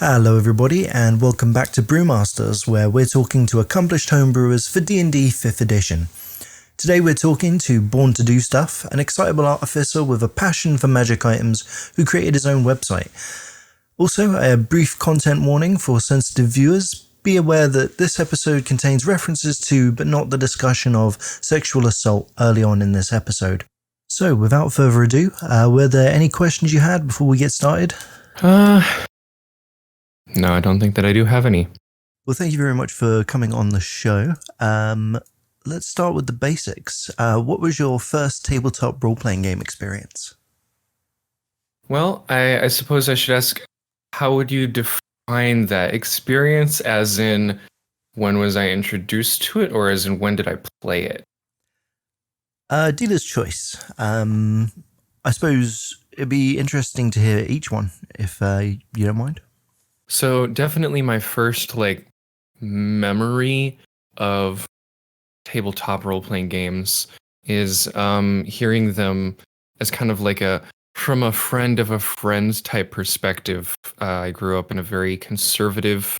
Hello everybody and welcome back to Brewmasters, where we're talking to accomplished homebrewers for D&D 5th edition. Today we're talking to BornToDoStuff, an excitable artificer with a passion for magic items who created his own website. Also, a brief content warning for sensitive viewers. Be aware that this episode contains references to, but not the discussion of, sexual assault early on in this episode. So, without further ado, were there any questions you had before we get started? No, I don't think that I do have any. Well, thank you very much for coming on the show. Let's start with the basics. What was your first tabletop role-playing game experience? Well, I suppose I should ask, how would you define that experience, as in when was I introduced to it, or as in when did I play it? Dealer's choice. I suppose it'd be interesting to hear each one, if you don't mind. So definitely my first memory of tabletop role-playing games is hearing them as kind of like from a friend of a friend type perspective. I grew up in a very conservative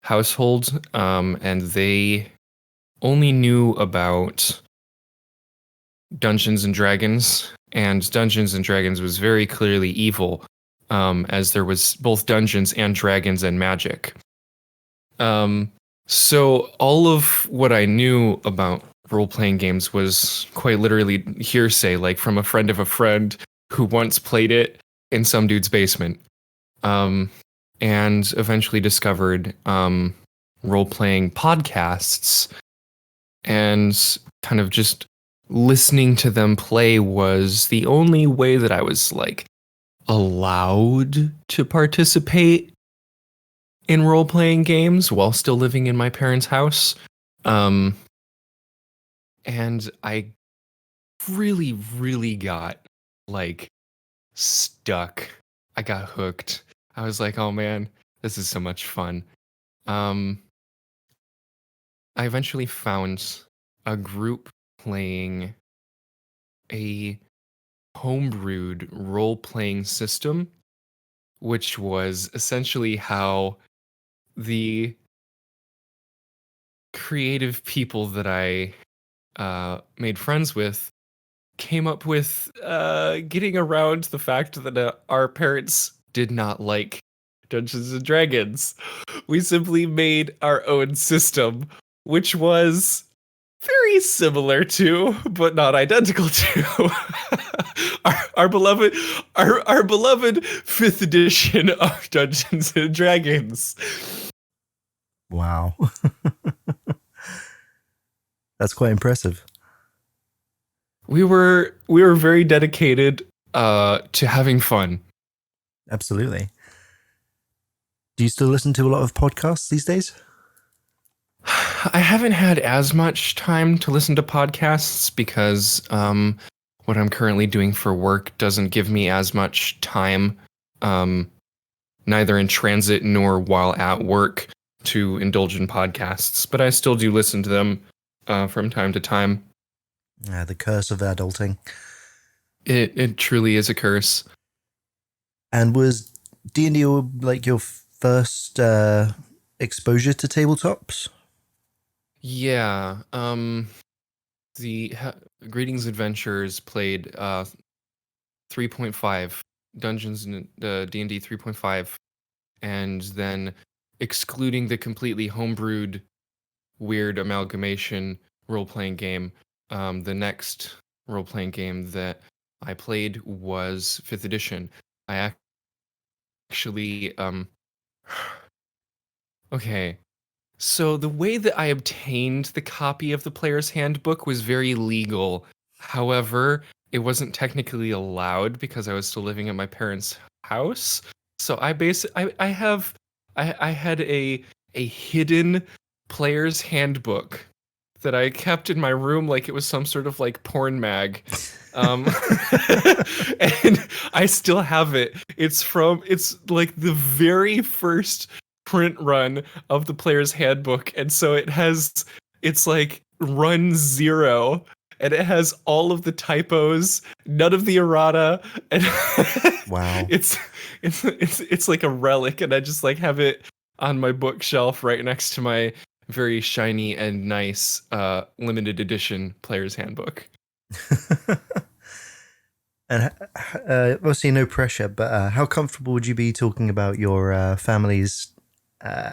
household, and they only knew about Dungeons and Dragons, and Dungeons and Dragons was very clearly evil. As there was both Dungeons and Dragons and magic. So all of what I knew about role-playing games was quite literally hearsay, like from a friend of a friend who once played it in some dude's basement. And eventually discovered role-playing podcasts, and kind of just listening to them play was the only way that I was allowed to participate in role-playing games while still living in my parents' house. And I really got stuck. I got hooked. I was like, oh man, this is so much fun. I eventually found a group playing a homebrewed role-playing system, which was essentially how the creative people that I made friends with came up with getting around the fact that our parents did not like Dungeons and Dragons. We simply made our own system, which was very similar to, but not identical to, our beloved 5th edition of Dungeons and Dragons. Wow. That's quite impressive. We were very dedicated to having fun. Absolutely. Do you still listen to a lot of podcasts these days? I haven't had as much time to listen to podcasts because what I'm currently doing for work doesn't give me as much time, neither in transit nor while at work, to indulge in podcasts. But I still do listen to them from time to time. The curse of adulting. It truly is a curse. And was D&D your first exposure to tabletops? Yeah. The Greetings Adventures played 3.5 Dungeons and D&D 3.5, and then excluding the completely homebrewed weird amalgamation role-playing game, the next role-playing game that I played was 5th edition. I actually okay. So the way that I obtained the copy of the player's handbook was very legal. However, it wasn't technically allowed because I was still living at my parents' house. So I had a hidden player's handbook that I kept in my room like it was some sort of porn mag. And I still have it. It's like the very first print run of the player's handbook, and so it's like run 0, and it has all of the typos, none of the errata, and Wow. it's like a relic, and I just like have it on my bookshelf right next to my very shiny and nice limited edition player's handbook. And obviously, no pressure, but how comfortable would you be talking about your family's uh,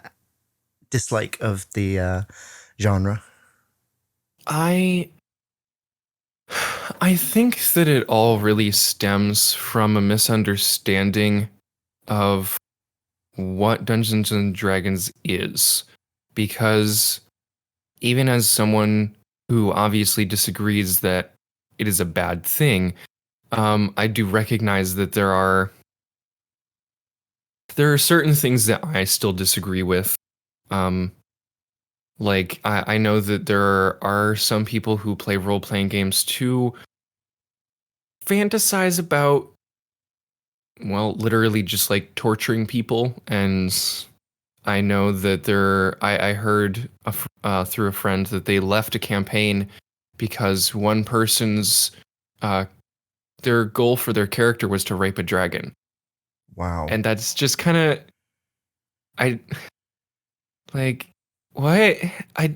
dislike of the genre? I I think that it all really stems from a misunderstanding of what Dungeons and Dragons is. Because even as someone who obviously disagrees that it is a bad thing, I do recognize that there are certain things that I still disagree with. Um, like I know that there are some people who play role playing games to fantasize about, well, literally just like torturing people. And I know that I heard through a friend that they left a campaign because one person's uh, their goal for their character was to rape a dragon. Wow. And that's just kind of, I like, what? I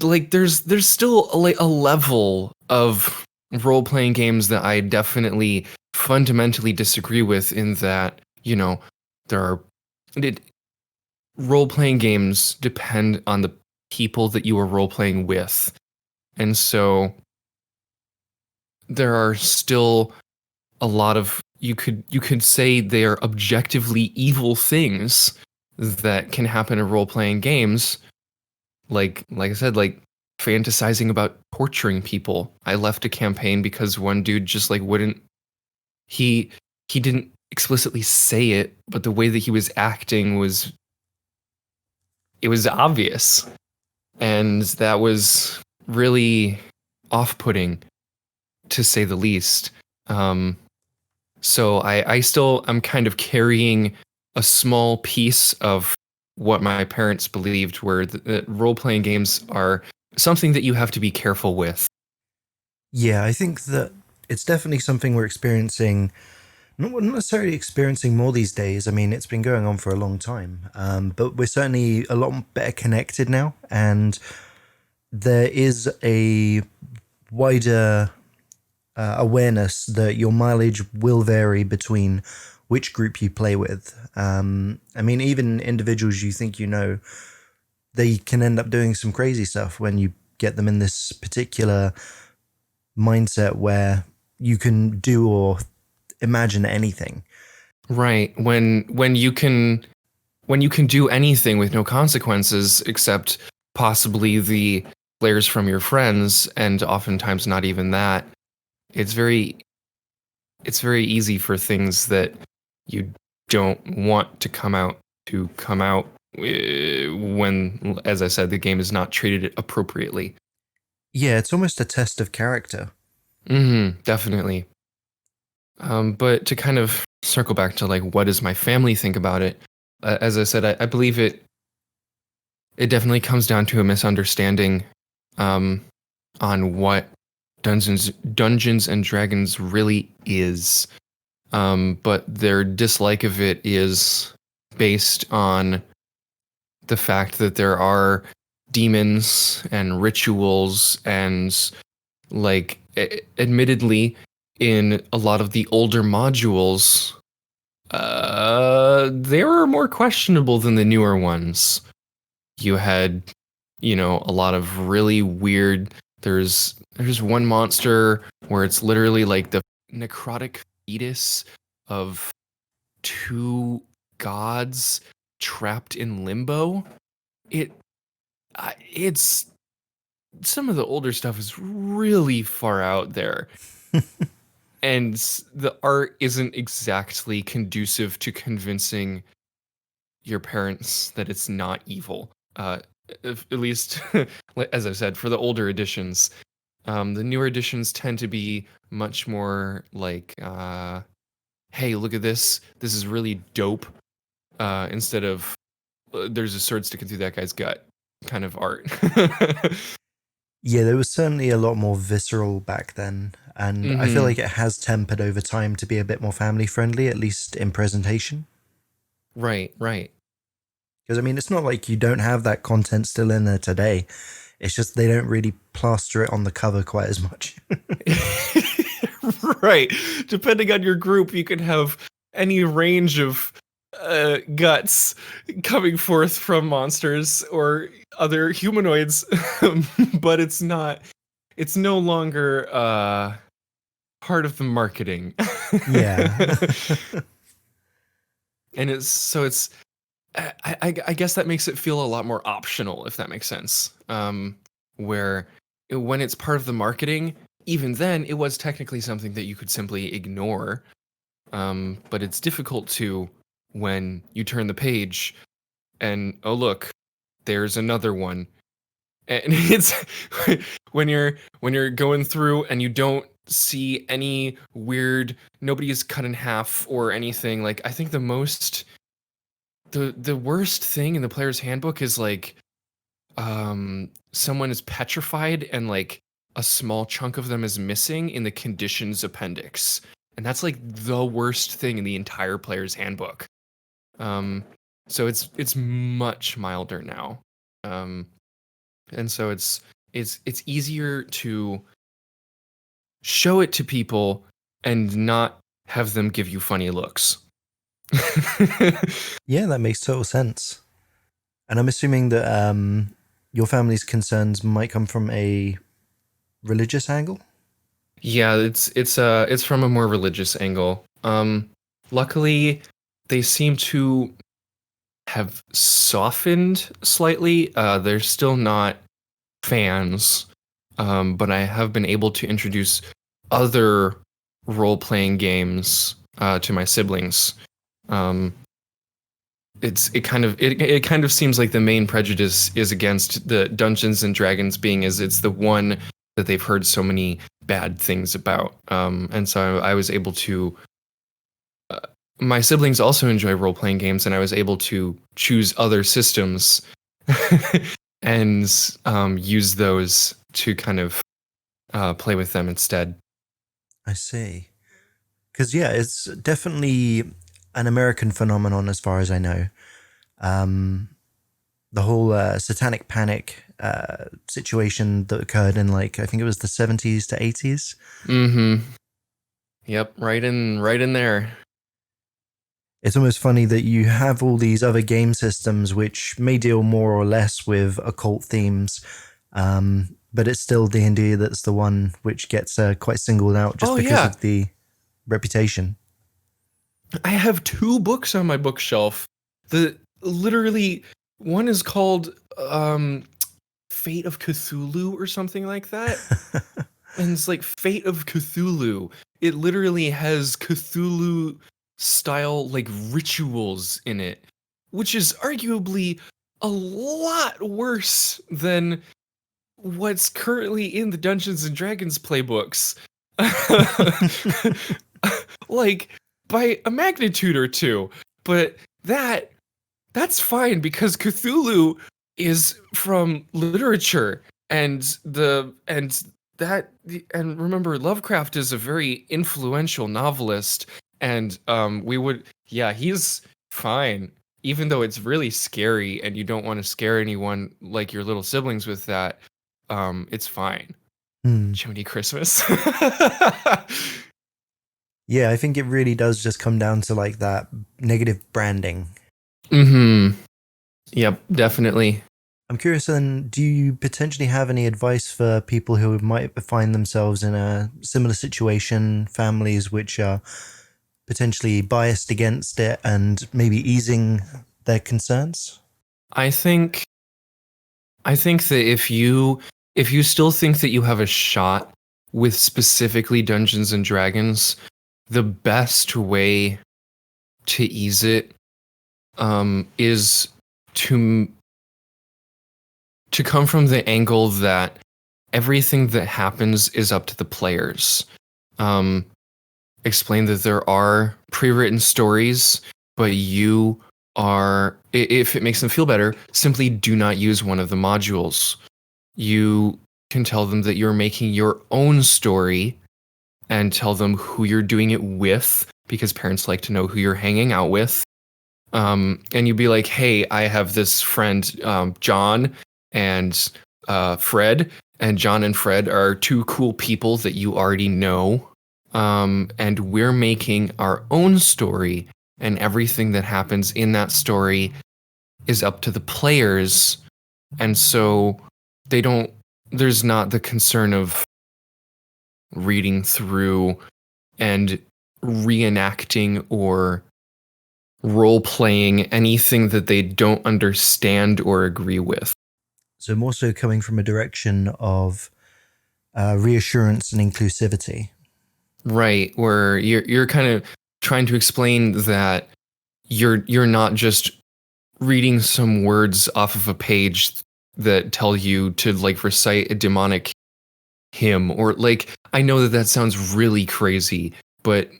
like, there's still a level of role playing games that I definitely fundamentally disagree with, in that, there are it, role playing games depend on the people that you are role playing with. And so there are still a lot of, you could say they are objectively evil things that can happen in role playing games, like I said, like fantasizing about torturing people. I left a campaign because one dude just like wouldn't, he he didn't explicitly say it, but the way that he was acting was, it was obvious, and that was really off-putting, to say the least. Um, so I still, I'm kind of carrying a small piece of what my parents believed, were that role-playing games are something that you have to be careful with. Yeah, I think that it's definitely something we're experiencing. Not necessarily experiencing more these days. I mean, it's been going on for a long time, but we're certainly a lot better connected now, and there is a wider awareness that your mileage will vary between which group you play with. I mean, even individuals you think you know, they can end up doing some crazy stuff when you get them in this particular mindset where you can do or imagine anything. Right. When you can do anything with no consequences, except possibly the players from your friends, and oftentimes not even that, it's very it's very easy for things that you don't want to come out when, as I said, the game is not treated appropriately. Yeah, it's almost a test of character. Definitely. But to kind of circle back to like, what does my family think about it? As I said, I believe it definitely comes down to a misunderstanding um, on what Dungeons and Dragons really is. But their dislike of it is based on the fact that there are demons and rituals, and like, admittedly, in a lot of the older modules, they were more questionable than the newer ones. You had, a lot of really weird. There's one monster where it's literally like the necrotic fetus of two gods trapped in limbo. It's some of the older stuff is really far out there, and the art isn't exactly conducive to convincing your parents that it's not evil. At least, as I said, for the older editions. The newer editions tend to be much more like, hey, look at this. This is really dope. Instead of, there's a sword sticking through that guy's gut kind of art. Yeah, there was certainly a lot more visceral back then, and I feel Mm-hmm. like it has tempered over time to be a bit more family friendly, at least in presentation. Right, right. Because I mean, it's not like you don't have that content still in there today. It's just they don't really plaster it on the cover quite as much. Right. Depending on your group, you can have any range of guts coming forth from monsters or other humanoids, but it's no longer part of the marketing. Yeah. And I guess that makes it feel a lot more optional, if that makes sense. Where when it's part of the marketing, even then, it was technically something that you could simply ignore. But it's difficult to when you turn the page and oh look, there's another one, and it's when you're going through and you don't see any weird, nobody's cut in half or anything. Like I think the worst thing in the player's handbook is like someone is petrified and like a small chunk of them is missing in the conditions appendix, and that's like the worst thing in the entire player's handbook. um so it's much milder now. um and so it's easier to show it to people and not have them give you funny looks. Yeah, that makes total sense. And I'm assuming that your family's concerns might come from a religious angle. Yeah, it's from a more religious angle. Luckily, they seem to have softened slightly. They're still not fans, but I have been able to introduce other role-playing games to my siblings. Um, it kind of seems like the main prejudice is against the Dungeons and Dragons being as it's the one that they've heard so many bad things about. And so I was able to. My siblings also enjoy role playing games, and I was able to choose other systems and use those to kind of play with them instead. I see. Because, yeah, it's definitely an American phenomenon as far as I know. Um, the whole satanic panic situation that occurred in, like, I think it was the 70s to 80s. Mm-hmm. Yep, right in there. It's almost funny that you have all these other game systems which may deal more or less with occult themes, but it's still D&D that's the one which gets quite singled out just Oh because yeah, of the reputation. I have two books on my bookshelf. The literally one is called Fate of Cthulhu or something like that. And it's like Fate of Cthulhu. It literally has Cthulhu style like rituals in it, which is arguably a lot worse than what's currently in the Dungeons and Dragons playbooks. Like by a magnitude or two. But that's fine because Cthulhu is from literature, and and remember Lovecraft is a very influential novelist, and we would yeah, he's fine even though it's really scary and you don't want to scare anyone like your little siblings with that. It's fine. Hmm. Jiminy Christmas. Yeah, I think it really does just come down to like that negative branding. Mhm. Yep, definitely. I'm curious then, do you potentially have any advice for people who might find themselves in a similar situation, families which are potentially biased against it and maybe easing their concerns? I think I think that if you still think that you have a shot with specifically Dungeons and Dragons, the best way to ease it is to to come from the angle that everything that happens is up to the players. Um, Explain that there are pre-written stories, but you are, if it makes them feel better, simply do not use one of the modules. You can tell them that you're making your own story and tell them who you're doing it with, because parents like to know who you're hanging out with. And you'd be like, hey, I have this friend, John and Fred, and John and Fred are two cool people that you already know. And we're making our own story, and everything that happens in that story is up to the players. And so there's not the concern of reading through and reenacting or role-playing anything that they don't understand or agree with. So more so coming from a direction of reassurance and inclusivity. Right, where you're kind of trying to explain that you're not just reading some words off of a page that tell you to like recite a demonic hymn, or like, I know that sounds really crazy, but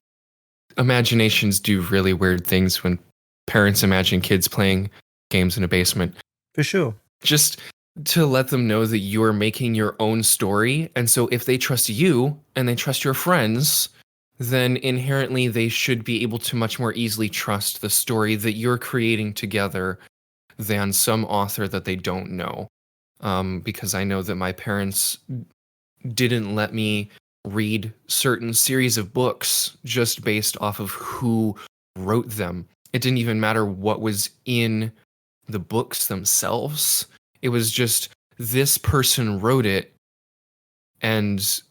imaginations do really weird things when parents imagine kids playing games in a basement. For sure. Just to let them know that you are making your own story. And so if they trust you and they trust your friends, then inherently they should be able to much more easily trust the story that you're creating together than some author that they don't know. Because I know that my parents didn't let me read certain series of books just based off of who wrote them. It didn't even matter what was in the books themselves. It was just, this person wrote it, and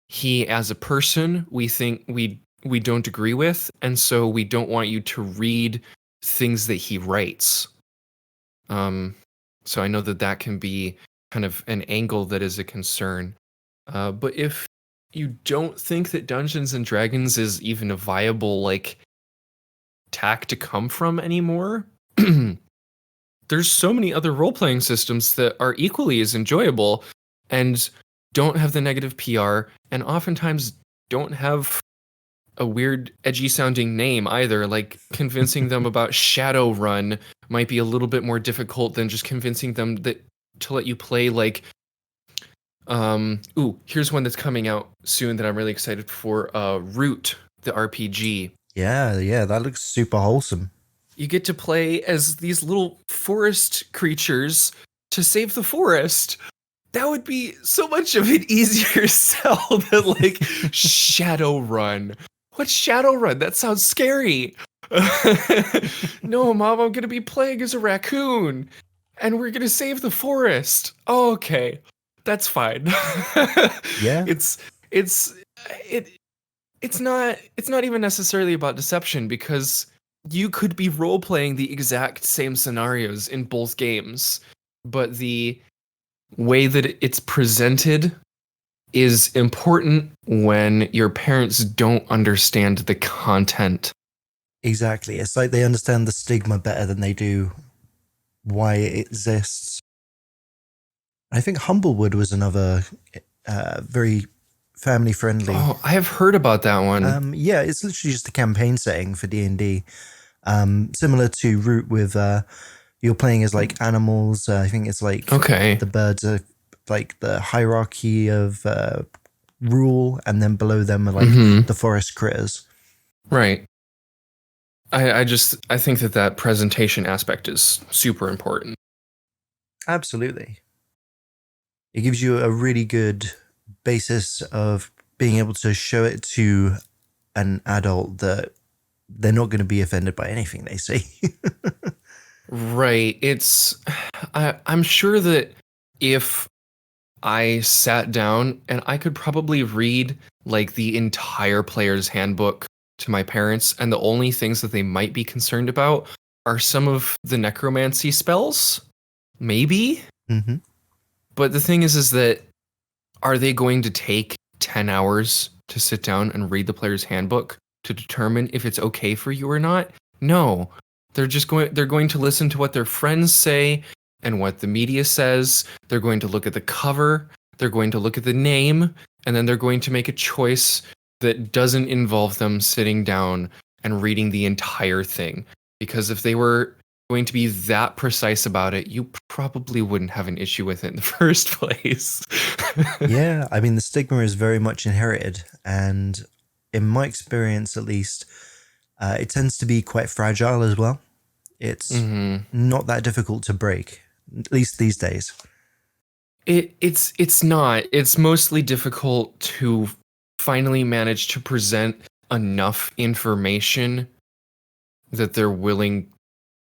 he, as a person, we think we don't agree with, and so we don't want you to read things that he writes. So I know that can be kind of an angle that is a concern. But if you don't think that Dungeons and Dragons is even a viable like tack to come from anymore, there's so many other role-playing systems that are equally as enjoyable and don't have the negative PR, and oftentimes don't have a weird, edgy-sounding name either. Like, convincing them about Shadowrun might be a little bit more difficult than just convincing them that to let you play, like, here's one that's coming out soon that I'm really excited for, Root, the RPG. Yeah, that looks super wholesome. You get to play as these little forest creatures to save the forest. That would be so much of an easier sell than like Shadowrun. What's Shadowrun? That sounds scary. No, Mom, I'm gonna be playing as a raccoon, and we're gonna save the forest. Oh, okay, that's fine. Yeah, it's not even necessarily about deception, because you could be role-playing the exact same scenarios in both games, but the way that it's presented is important when your parents don't understand the content. exactly. It's like they understand the stigma better than they do why it exists. I think Humblewood was another very family-friendly. Oh, I have heard about that one. Yeah, it's literally just a campaign setting for D&D. Similar to Root, with you're playing as like animals. I think it's like the birds are like the hierarchy of rule, and then below them are like the forest critters. Right. I think that presentation aspect is super important. Absolutely. It gives you a really good basis of being able to show it to an adult that they're not going to be offended by anything they see. Right. I'm sure that if I sat down and I could probably read like the entire player's handbook to my parents, and the only things that they might be concerned about are some of the necromancy spells, maybe. Mm-hmm. But the thing is that are they going to take 10 hours to sit down and read the player's handbook to determine if it's okay for you or not? No. They're going to listen to what their friends say and what the media says. They're going to look at the cover, they're going to look at the name, and then they're going to make a choice that doesn't involve them sitting down and reading the entire thing. Because if they were going to be that precise about it, you probably wouldn't have an issue with it in the first place. Yeah, I mean, the stigma is very much inherited, and in my experience, at least, it tends to be quite fragile as well. It's Hmm. not that difficult to break, at least these days. It's not. It's mostly difficult to finally manage to present enough information that they're willing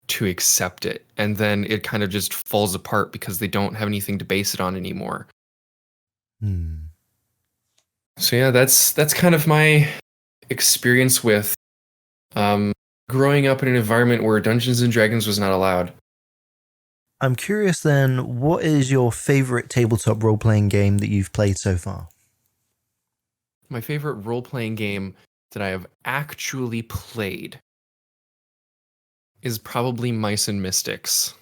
to accept it, and then it kind of just falls apart because they don't have anything to base it on anymore. Hmm. So yeah, that's kind of my experience with um, growing up in an environment where Dungeons and Dragons was not allowed. I'm curious then, what is your favorite tabletop role playing game that you've played so far? My favorite role-playing game that I have actually played is probably Mice and Mystics.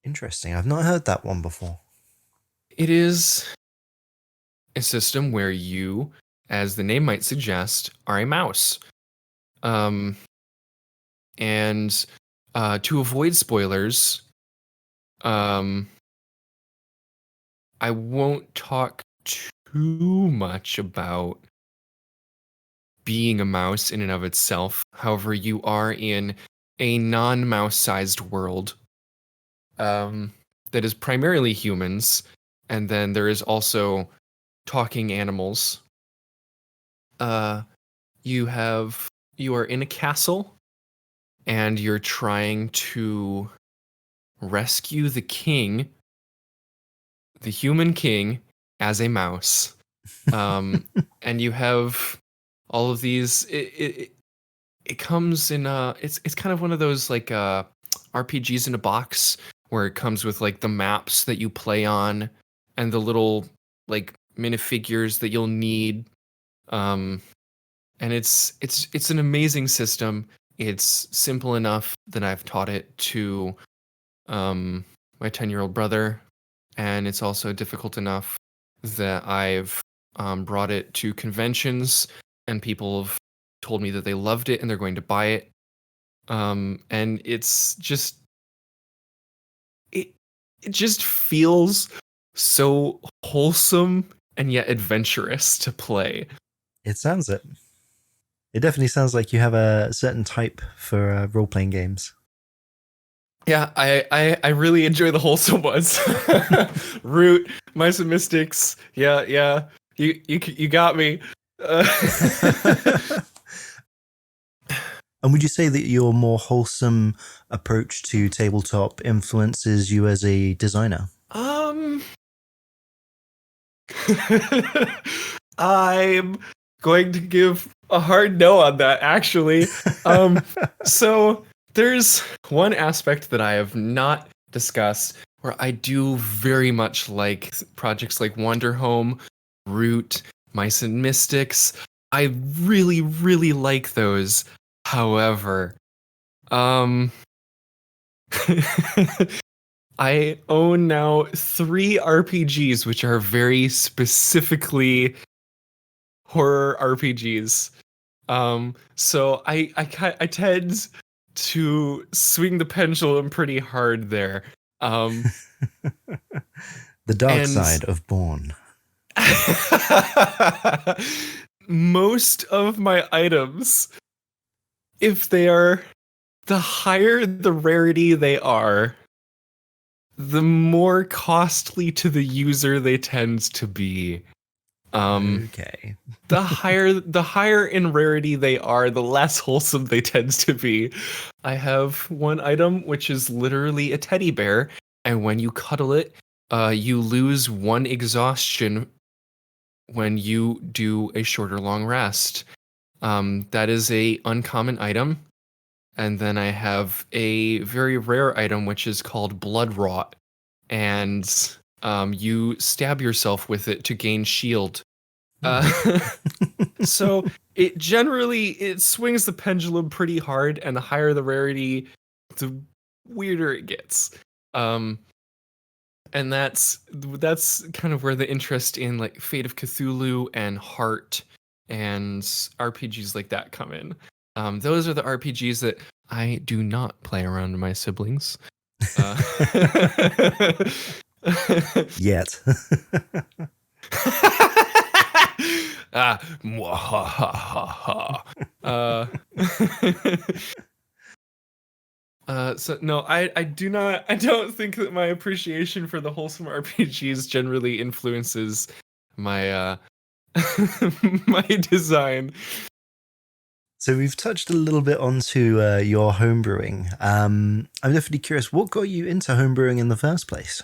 Interesting. I've not heard that one before. It is a system where you, as the name might suggest, are a mouse. Um, and to avoid spoilers, um, I won't talk too much about being a mouse in and of itself. However, you are in a non-mouse sized world that is primarily humans, and then there is also talking animals. Uh, you are in a castle, and you're trying to rescue the king, the human king, as a mouse. And you have all of these. It comes in. It's kind of one of those like RPGs in a box where it comes with like the maps that you play on and the little like minifigures that you'll need. Um, and it's an amazing system. It's simple enough that I've taught it to my 10-year-old brother, and it's also difficult enough that I've brought it to conventions, and people have told me that they loved it and they're going to buy it. And it's just it it just feels so wholesome and yet adventurous to play. It sounds it. It definitely sounds like you have a certain type for role playing games. Yeah, I really enjoy the wholesome ones. Root, Mice and Mystics. Yeah, yeah. You got me. And would you say that your more wholesome approach to tabletop influences you as a designer? um I'm going to give a hard no on that actually. So there's one aspect that I have not discussed where I do very much like projects like Wonder Home, Root, Mice and Mystics. I really, really like those. However, um, I own now 3 RPGs, which are very specifically horror RPGs. So I tend to swing the pendulum pretty hard there. The dark And side of Born. most of my items, if they are the higher the rarity they are, the more costly to the user they tend to be. Okay. The higher in rarity they are, the less wholesome they tend to be. I have one item which is literally a teddy bear, and when you cuddle it, you lose 1 exhaustion when you do a short or long rest. That is a uncommon item. And then I have a very rare item which is called Blood Rot, and you stab yourself with it to gain shield. Uh, so it swings the pendulum pretty hard, and the higher the rarity, the weirder it gets. Um, and that's kind of where the interest in like Fate of Cthulhu and Heart and RPGs like that come in. Those are the RPGs that I do not play around my siblings. Uh, Yet. mwahahaha. So no, I don't think that my appreciation for the wholesome RPGs generally influences my my design. So we've touched a little bit onto your homebrewing. I'm definitely curious, what got you into homebrewing in the first place?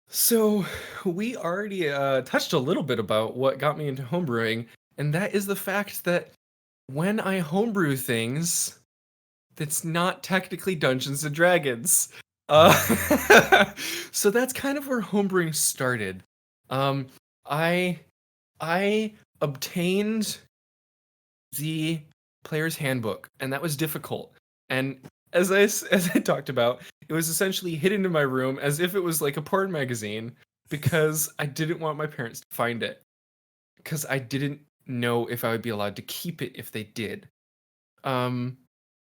So we already touched a little bit about what got me into homebrewing, and that is the fact that when I homebrew things, that's not technically Dungeons and Dragons. Uh, so that's kind of where homebrewing started. Um, I I obtained the player's handbook, and that was difficult. And as I talked about, it was essentially hidden in my room as if it was like a porn magazine because I didn't want my parents to find it because I didn't know if I would be allowed to keep it if they did. Um,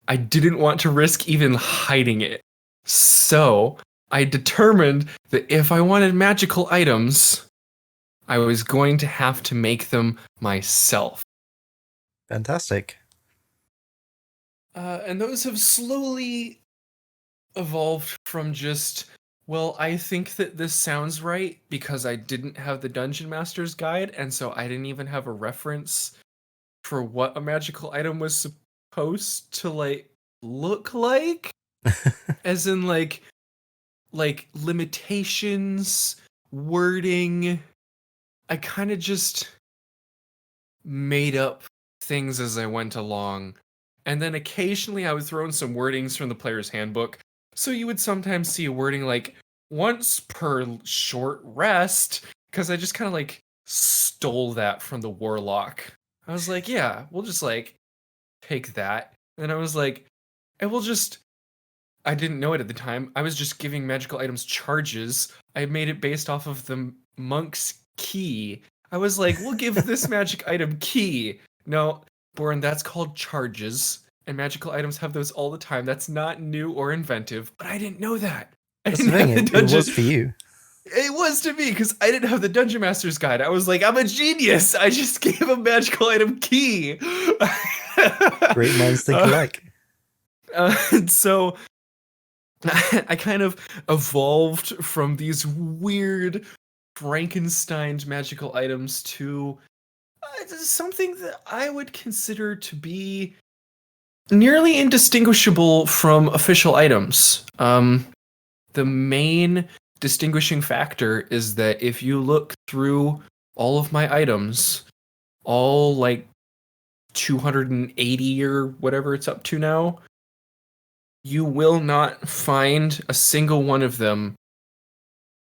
I didn't want to risk even hiding it. So I determined that if I wanted magical items, I was going to have to make them myself. Fantastic. And those have slowly evolved from just, well, I think that this sounds right because I didn't have the Dungeon Master's Guide, and so I didn't even have a reference for what a magical item was supposed to like look like, as in like limitations, wording. I kind of just made up things as I went along. And then occasionally I would throw in some wordings from the player's handbook. So you would sometimes see a wording like once per short rest, because I just kind of like stole that from the warlock. I was like, yeah, we'll just like take that. And I was like, and we'll just I didn't know it at the time. I was just giving magical items charges. I made it based off of the monk's key. I was like, we'll give this magic item key. No, Born, that's called charges. And magical items have those all the time. That's not new or inventive, but I didn't know that. I That's the didn't thing, have the it dungeon. was for you. It was to me because I didn't have the Dungeon Master's Guide. I was like, I'm a genius. I just gave a magical item key. Great minds think alike. So I kind of evolved from these weird Frankenstein's magical items to something that I would consider to be nearly indistinguishable from official items. The main distinguishing factor is that if you look through all of my items, all like 280 or whatever it's up to now, you will not find a single one of them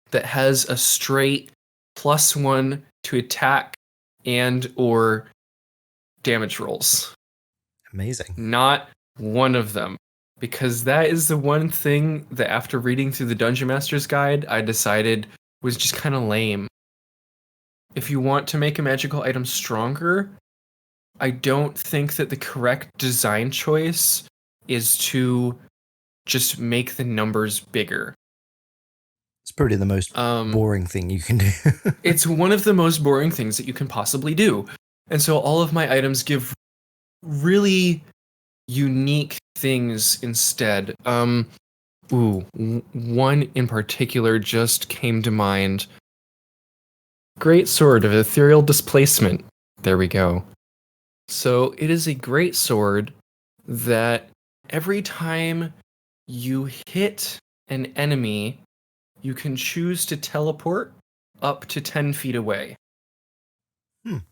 that has a straight +1 to attack and or damage rolls. Amazing. Not one of them. Because that is the one thing that after reading through the Dungeon Master's Guide, I decided was just kind of lame. If you want to make a magical item stronger, I don't think that the correct design choice is to just make the numbers bigger. It's probably the most boring thing you can do. It's one of the most boring things that you can possibly do. And so all of my items give really unique things instead. One in particular just came to mind. Great Sword of Ethereal Displacement. There we go. So it is a great sword that every time you hit an enemy, you can choose to teleport up to 10 feet away.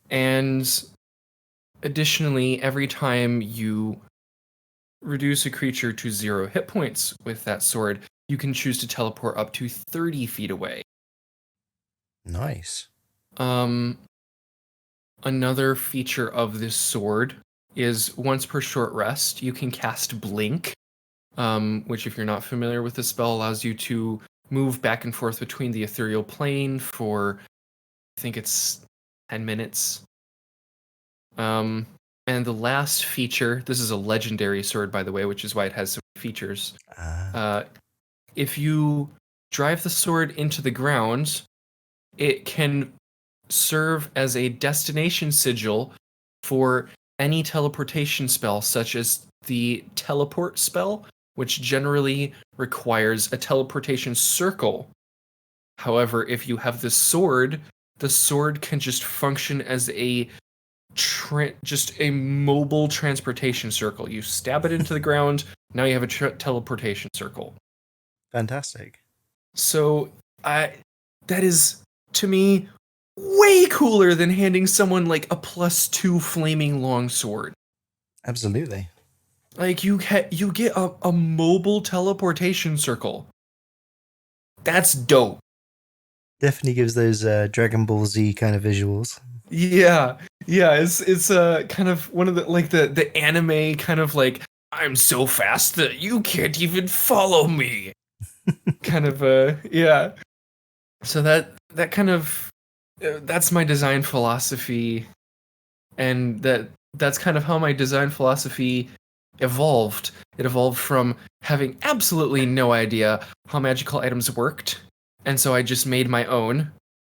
And additionally, every time you reduce a creature to 0 hit points with that sword, you can choose to teleport up to 30 feet away. Nice. Another feature of this sword is once per short rest, you can cast Blink, which if you're not familiar with the spell, allows you to move back and forth between the ethereal plane for, I think it's 10 minutes. And the last feature, this is a legendary sword, by the way, which is why it has so many features. Ah, If you drive the sword into the ground, it can serve as a destination sigil for any teleportation spell, such as the teleport spell, which generally requires a teleportation circle. However, if you have the sword can just function as just a mobile transportation circle. You stab it into the ground, now you have a teleportation circle. fantastic. So that is, to me, way cooler than handing someone like a +2 flaming longsword. Absolutely. Like you get a mobile teleportation circle. That's dope. Definitely gives those Dragon Ball Z kind of visuals. Yeah. Yeah, it's kind of one of the anime kind of like, I'm so fast that you can't even follow me. Kind of yeah. So that kind of that's my design philosophy, and that's kind of how my design philosophy evolved. It evolved from having absolutely no idea how magical items worked, and so I just made my own.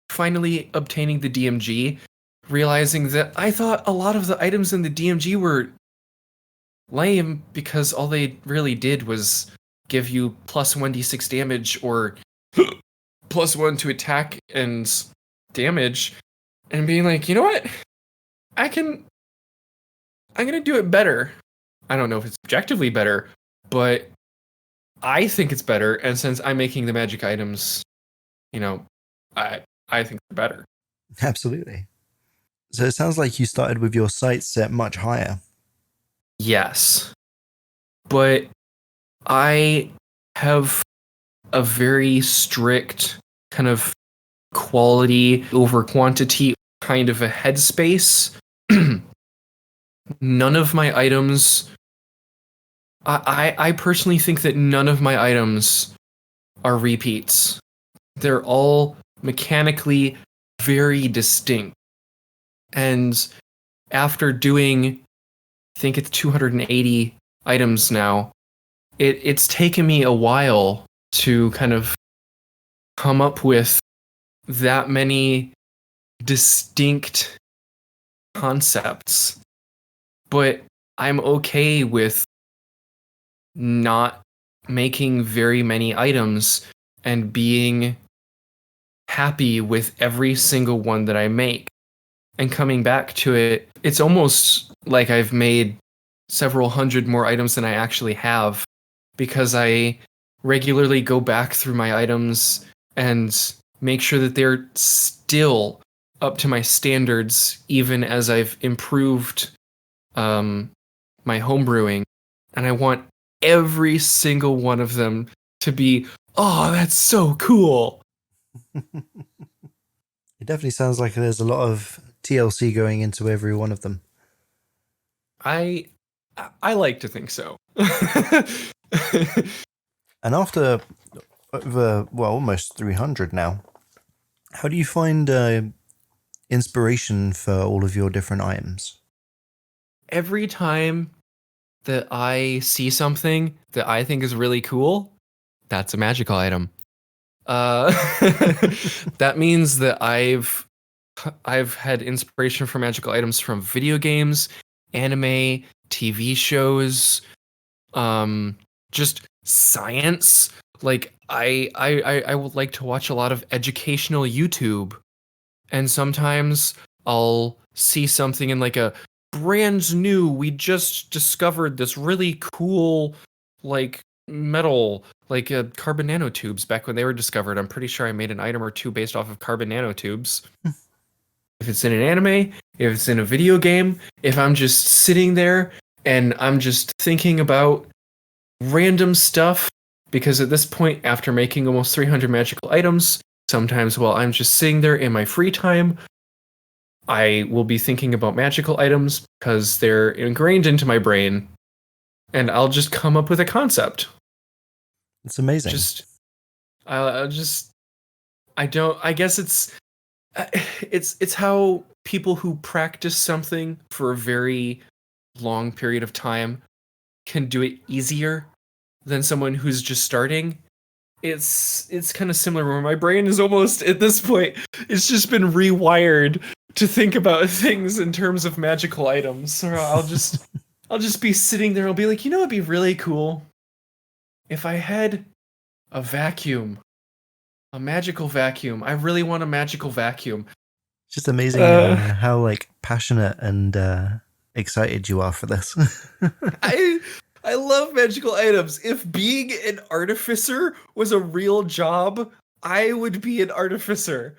Finally obtaining the DMG, realizing that I thought a lot of the items in the DMG were lame because all they really did was give you +1d6 damage or +1 to attack and damage, and being like, you know what? I'm gonna do it better. I don't know if it's objectively better, but I think it's better, and since I'm making the magic items, you know, I think they're better. Absolutely. So it sounds like you started with your sights set much higher. Yes. But I have a very strict kind of quality over quantity kind of a headspace. None of my items, I personally think that none of my items are repeats. They're all mechanically very distinct. And after doing, I think it's 280 items now, it's taken me a while to kind of come up with that many distinct concepts. But I'm okay with not making very many items and being happy with every single one that I make. And coming back to it, it's almost like I've made several hundred more items than I actually have, because I regularly go back through my items and make sure that they're still up to my standards, even as I've improved my homebrewing. And I want every single one of them to be, oh, that's so cool. It definitely sounds like there's a lot of TLC going into every one of them. I I like to think so. And after over, well, almost 300 now, how do you find inspiration for all of your different items? Every time that I see something that I think is really cool, that's a magical item. Uh, that means that I've had inspiration for magical items from video games, anime, TV shows, just science. Like I would like to watch a lot of educational YouTube, and sometimes I'll see something in like a brand new, we just discovered this really cool like metal, like carbon nanotubes back when they were discovered. I'm pretty sure I made an item or two based off of carbon nanotubes. If it's in an anime, if it's in a video game, if I'm just sitting there and I'm just thinking about random stuff, because at this point, after making almost 300 magical items, sometimes while I'm just sitting there in my free time, I will be thinking about magical items because they're ingrained into my brain, and I'll just come up with a concept. It's amazing. Just, I'll just, I don't, I guess it's how people who practice something for a very long period of time can do it easier than someone who's just starting. It's kind of similar where my brain is almost at this point, it's just been rewired to think about things in terms of magical items. Or I'll just be sitting there, I'll be like, it'd be really cool if I had a vacuum. A magical vacuum. I really want a magical vacuum. It's just amazing how like passionate and excited you are for this. I love magical items. If being an artificer was a real job, I would be an artificer.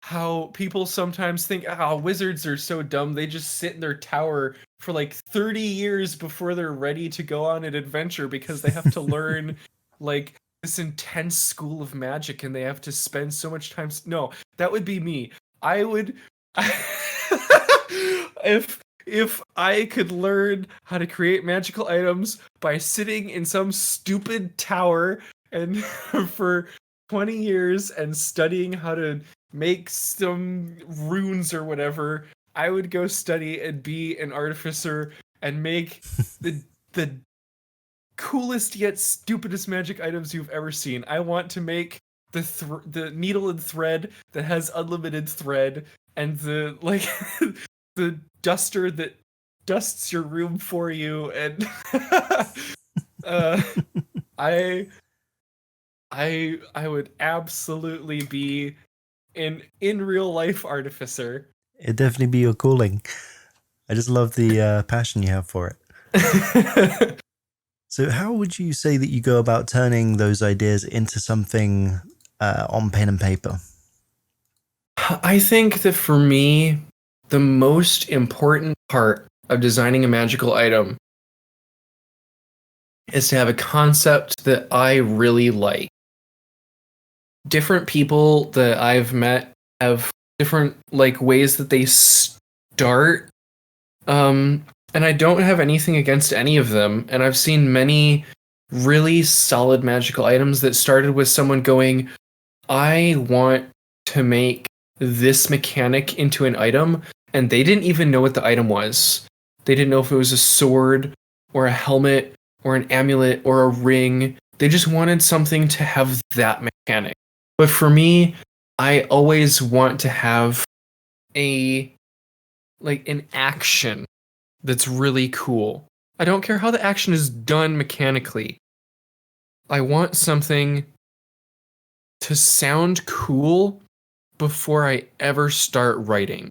How people sometimes think, wizards are so dumb. They just sit in their tower for like 30 years before they're ready to go on an adventure because they have to learn like this intense school of magic and they have to spend so much time. No, that would be me. I would, if I could learn how to create magical items by sitting in some stupid tower and for 20 years and studying how to make some runes or whatever, I would go study and be an artificer and make the coolest yet stupidest magic items you've ever seen. I want to make the needle and thread that has unlimited thread and the the duster that dusts your room for you, and I would absolutely be an in real life artificer. It'd definitely be your calling. I just love the passion you have for it. So how would you say that you go about turning those ideas into something on pen and paper? I think that for me, the most important part of designing a magical item is to have a concept that I really like. Different people that I've met have different ways that they start. And I don't have anything against any of them. And I've seen many really solid magical items that started with someone going, I want to make this mechanic into an item. And they didn't even know what the item was. They didn't know if it was a sword or a helmet or an amulet or a ring. They just wanted something to have that mechanic. But for me, I always want to have an action that's really cool. I don't care how the action is done mechanically. I want something to sound cool before I ever start writing.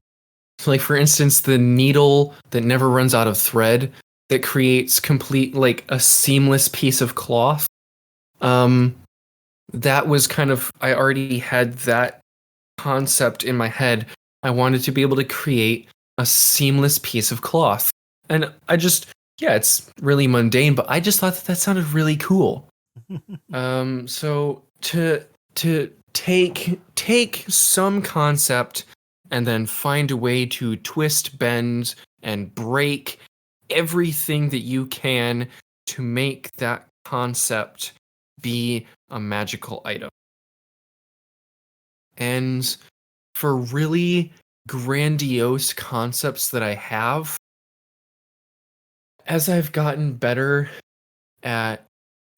So for instance, the needle that never runs out of thread that creates complete a seamless piece of cloth. That was I already had that concept in my head. I wanted to be able to create a seamless piece of cloth. And it's really mundane, but I just thought that sounded really cool. So to take some concept and then find a way to twist, bend, and break everything that you can to make that concept be a magical item. And for really grandiose concepts that I have, as I've gotten better at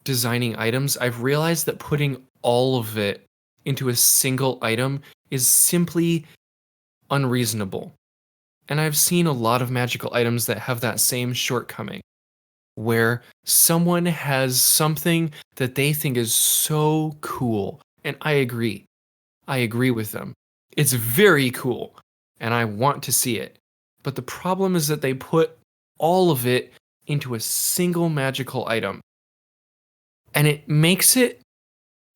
designing items, I've realized that putting all of it into a single item is simply unreasonable. And I've seen a lot of magical items that have that same shortcoming, where someone has something that they think is so cool. And I agree. I agree with them. It's very cool, and I want to see it. But the problem is that they put all of it into a single magical item. And it makes it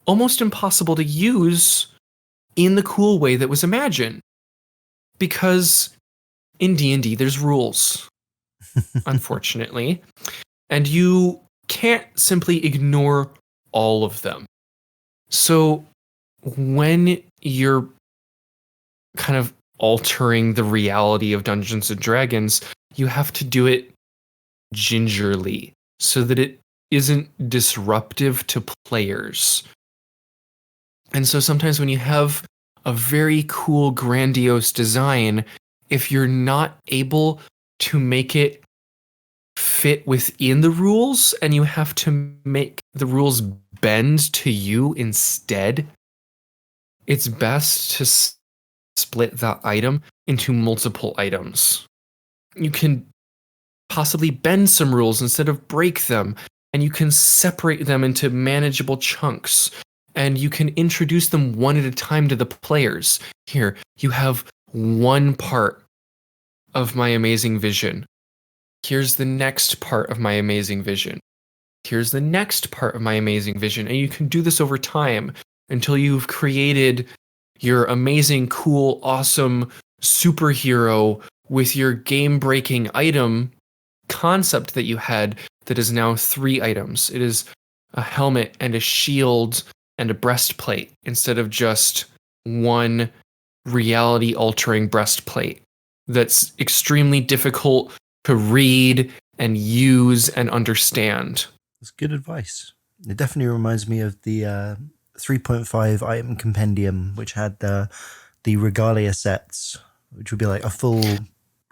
almost impossible to use in the cool way that was imagined. Because in D&D, there's rules, unfortunately. And you can't simply ignore all of them. So when you're kind of altering the reality of Dungeons and Dragons, you have to do it gingerly so that it isn't disruptive to players. And so sometimes when you have a very cool, grandiose design, if you're not able to make it fit within the rules, and you have to make the rules bend to you instead, it's best to split that item into multiple items. You can possibly bend some rules instead of break them, and you can separate them into manageable chunks, and you can introduce them one at a time to the players. Here, you have one part of my amazing vision. Here's the next part of my amazing vision. Here's the next part of my amazing vision. And you can do this over time until you've created your amazing, cool, awesome superhero with your game-breaking item concept that you had that is now 3 items. It is a helmet and a shield and a breastplate instead of just one reality-altering breastplate that's extremely difficult to read and use and understand. That's good advice. It definitely reminds me of the 3.5 item compendium, which had the regalia sets, which would be like a full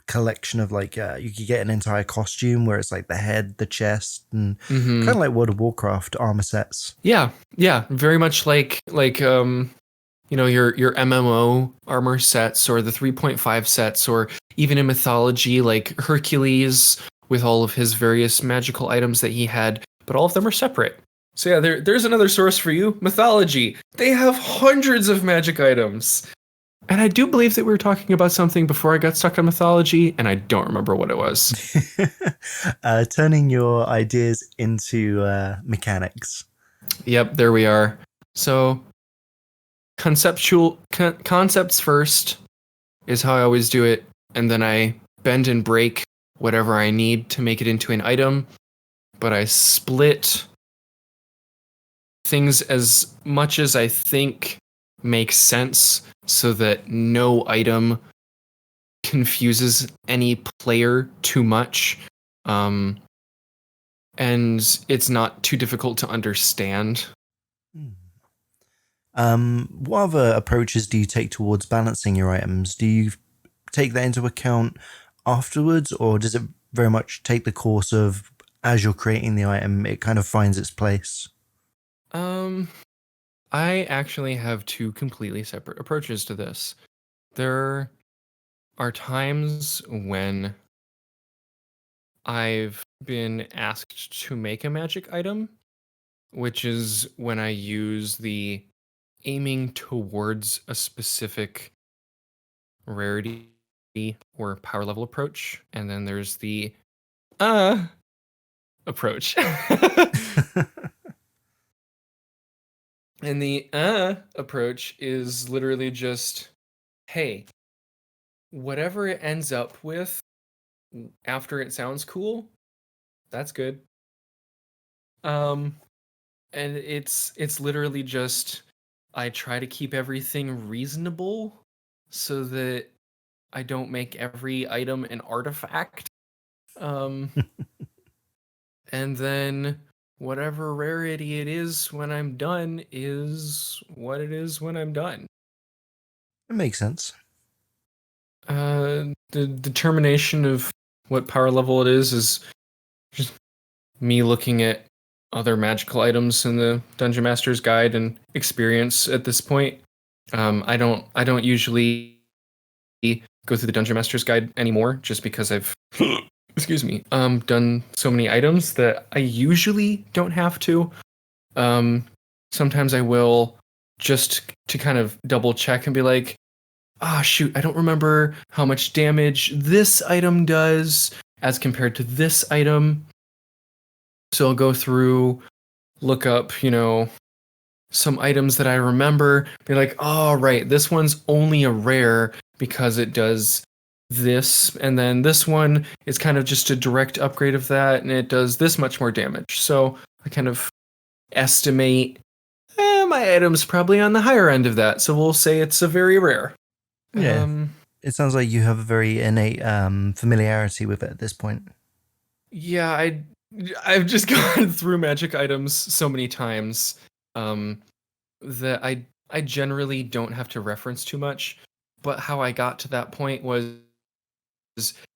collection of like you could get an entire costume where it's like the head, the chest, and kind of like World of Warcraft armor sets. Yeah, very much like you know, your MMO armor sets, or the 3.5 sets, or even in mythology like Hercules with all of his various magical items that he had, but all of them are separate. So yeah, there's another source for you, mythology. They have hundreds of magic items. And I do believe that we were talking about something before I got stuck on mythology, and I don't remember what it was. Turning your ideas into mechanics. Yep, there we are. So concepts first is how I always do it, and then I bend and break whatever I need to make it into an item, but I split things as much as I think makes sense so that no item confuses any player too much, and it's not too difficult to understand. What other approaches do you take towards balancing your items? Do you take that into account afterwards, or does it very much take the course of as you're creating the item, it kind of finds its place? I actually have 2 completely separate approaches to this. There are times when I've been asked to make a magic item, which is when I use the aiming towards a specific rarity or power level approach, and then there's the approach. And the approach is literally just, hey, whatever it ends up with after it sounds cool, that's good. And it's literally just, I try to keep everything reasonable so that I don't make every item an artifact. And then whatever rarity it is when I'm done is what it is when I'm done. It makes sense. The determination of what power level it is just me looking at other magical items in the Dungeon Master's Guide and experience at this point. I don't usually go through the Dungeon Master's Guide anymore, just because I've excuse me, done so many items that I usually don't have to. Sometimes I will, just to kind of double check and be like, shoot, I don't remember how much damage this item does as compared to this item. So I'll go through, look up, some items that I remember, be like, oh, right, this one's only a rare because it does this, and then this one is kind of just a direct upgrade of that, and it does this much more damage. So I kind of estimate, my item's probably on the higher end of that, so we'll say it's a very rare. Yeah. It sounds like you have a very innate familiarity with it at this point. Yeah, I've just gone through magic items so many times that I generally don't have to reference too much. But how I got to that point was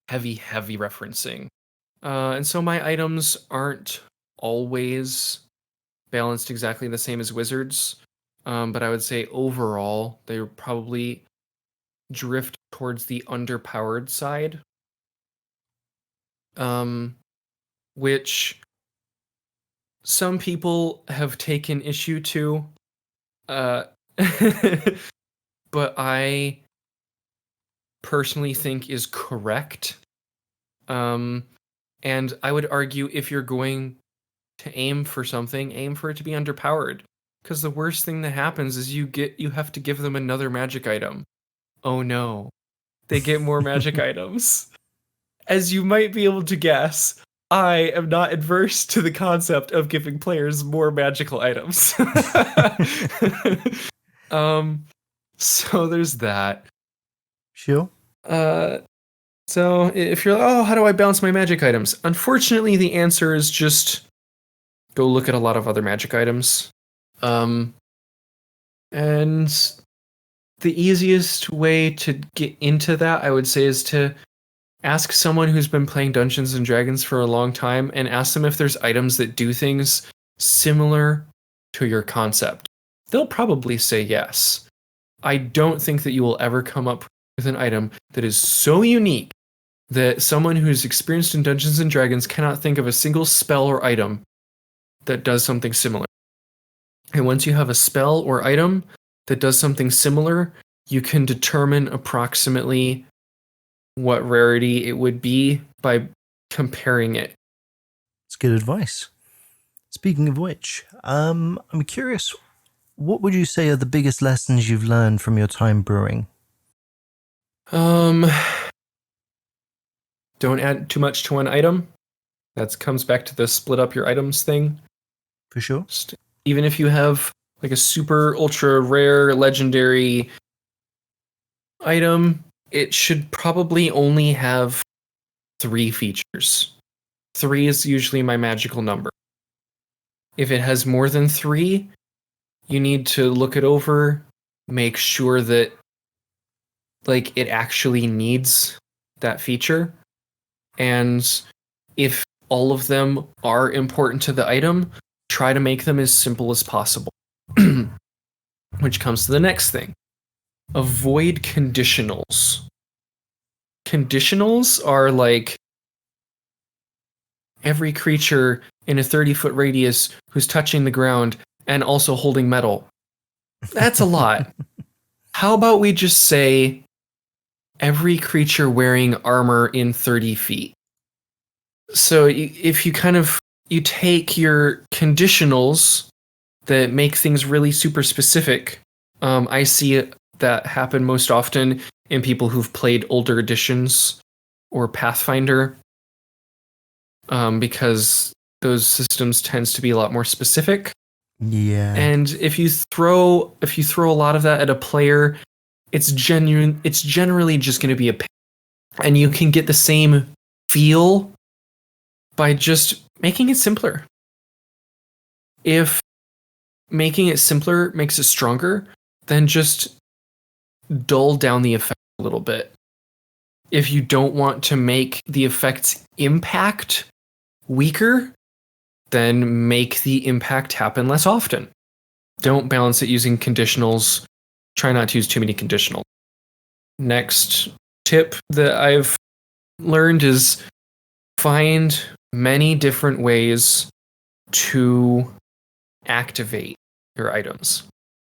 heavy referencing. And so my items aren't always balanced exactly the same as wizards. But I would say overall, they probably drift towards the underpowered side. Which some people have taken issue to. But I personally think is correct. And I would argue if you're going to aim for something, aim for it to be underpowered. Because the worst thing that happens is you have to give them another magic item. Oh no. They get more magic items. As you might be able to guess, I am not adverse to the concept of giving players more magical items. So there's that. Sure. So if you're like, oh, how do I balance my magic items? Unfortunately, the answer is just go look at a lot of other magic items. And the easiest way to get into that, I would say, is to ask someone who's been playing Dungeons and Dragons for a long time and ask them if there's items that do things similar to your concept. They'll probably say yes. I don't think that you will ever come up with an item that is so unique that someone who's experienced in Dungeons and Dragons cannot think of a single spell or item that does something similar. And once you have a spell or item that does something similar, you can determine approximately what rarity it would be by comparing it. It's good advice. Speaking of which, I'm curious, what would you say are the biggest lessons you've learned from your time brewing? Don't add too much to one item. That comes back to the split up your items thing. For sure. Even if you have like a super ultra rare legendary item, it should probably only have 3 features. 3 is usually my magical number. If it has more than 3, you need to look it over, make sure that like it actually needs that feature. And if all of them are important to the item, try to make them as simple as possible. Which comes to the next thing. Avoid conditionals. Conditionals are like every creature in a 30-foot radius who's touching the ground and also holding metal. That's a lot. How about we just say every creature wearing armor in 30 feet? So if you take your conditionals that make things really super specific, I see that happen most often in people who've played older editions or Pathfinder, because those systems tends to be a lot more specific. Yeah. And if you throw a lot of that at a player, it's generally just going to be a pain. And you can get the same feel by just making it simpler. If making it simpler makes it stronger, then just dull down the effect a little bit. If you don't want to make the effect's impact weaker, then make the impact happen less often. Don't balance it using conditionals. Try not to use too many conditionals. Next tip that I've learned is find many different ways to activate your items.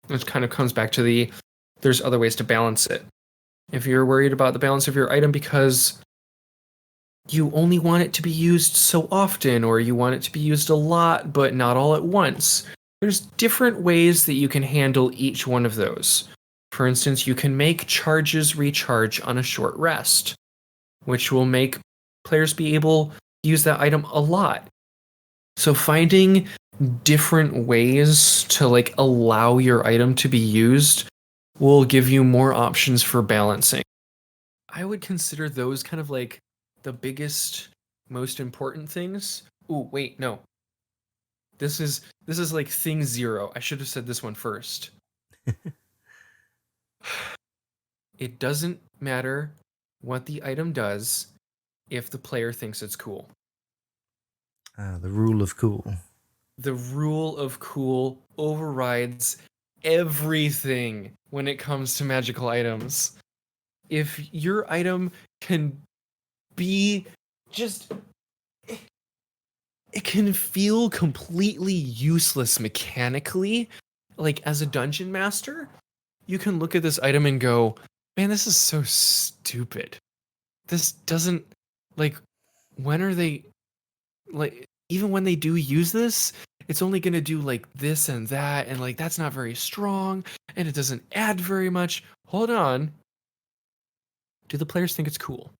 Which kind of comes back to there's other ways to balance it. If you're worried about the balance of your item because you only want it to be used so often, or you want it to be used a lot but not all at once, there's different ways that you can handle each one of those. For instance, you can make charges recharge on a short rest, which will make players be able to use that item a lot. So finding different ways to like allow your item to be used will give you more options for balancing. I would consider those kind of like the biggest, most important things. Ooh, wait, no. This is like thing 0. I should have said this one first. It doesn't matter what the item does if the player thinks it's cool. The rule of cool. The rule of cool overrides everything when it comes to magical items. If your item can be just, it can feel completely useless mechanically, like as a dungeon master, you can look at this item and go, man, this is so stupid. This doesn't, like, when are they, like, even when they do use this, it's only going to do like this and that, and like that's not very strong, and it doesn't add very much. Hold on. Do the players think it's cool?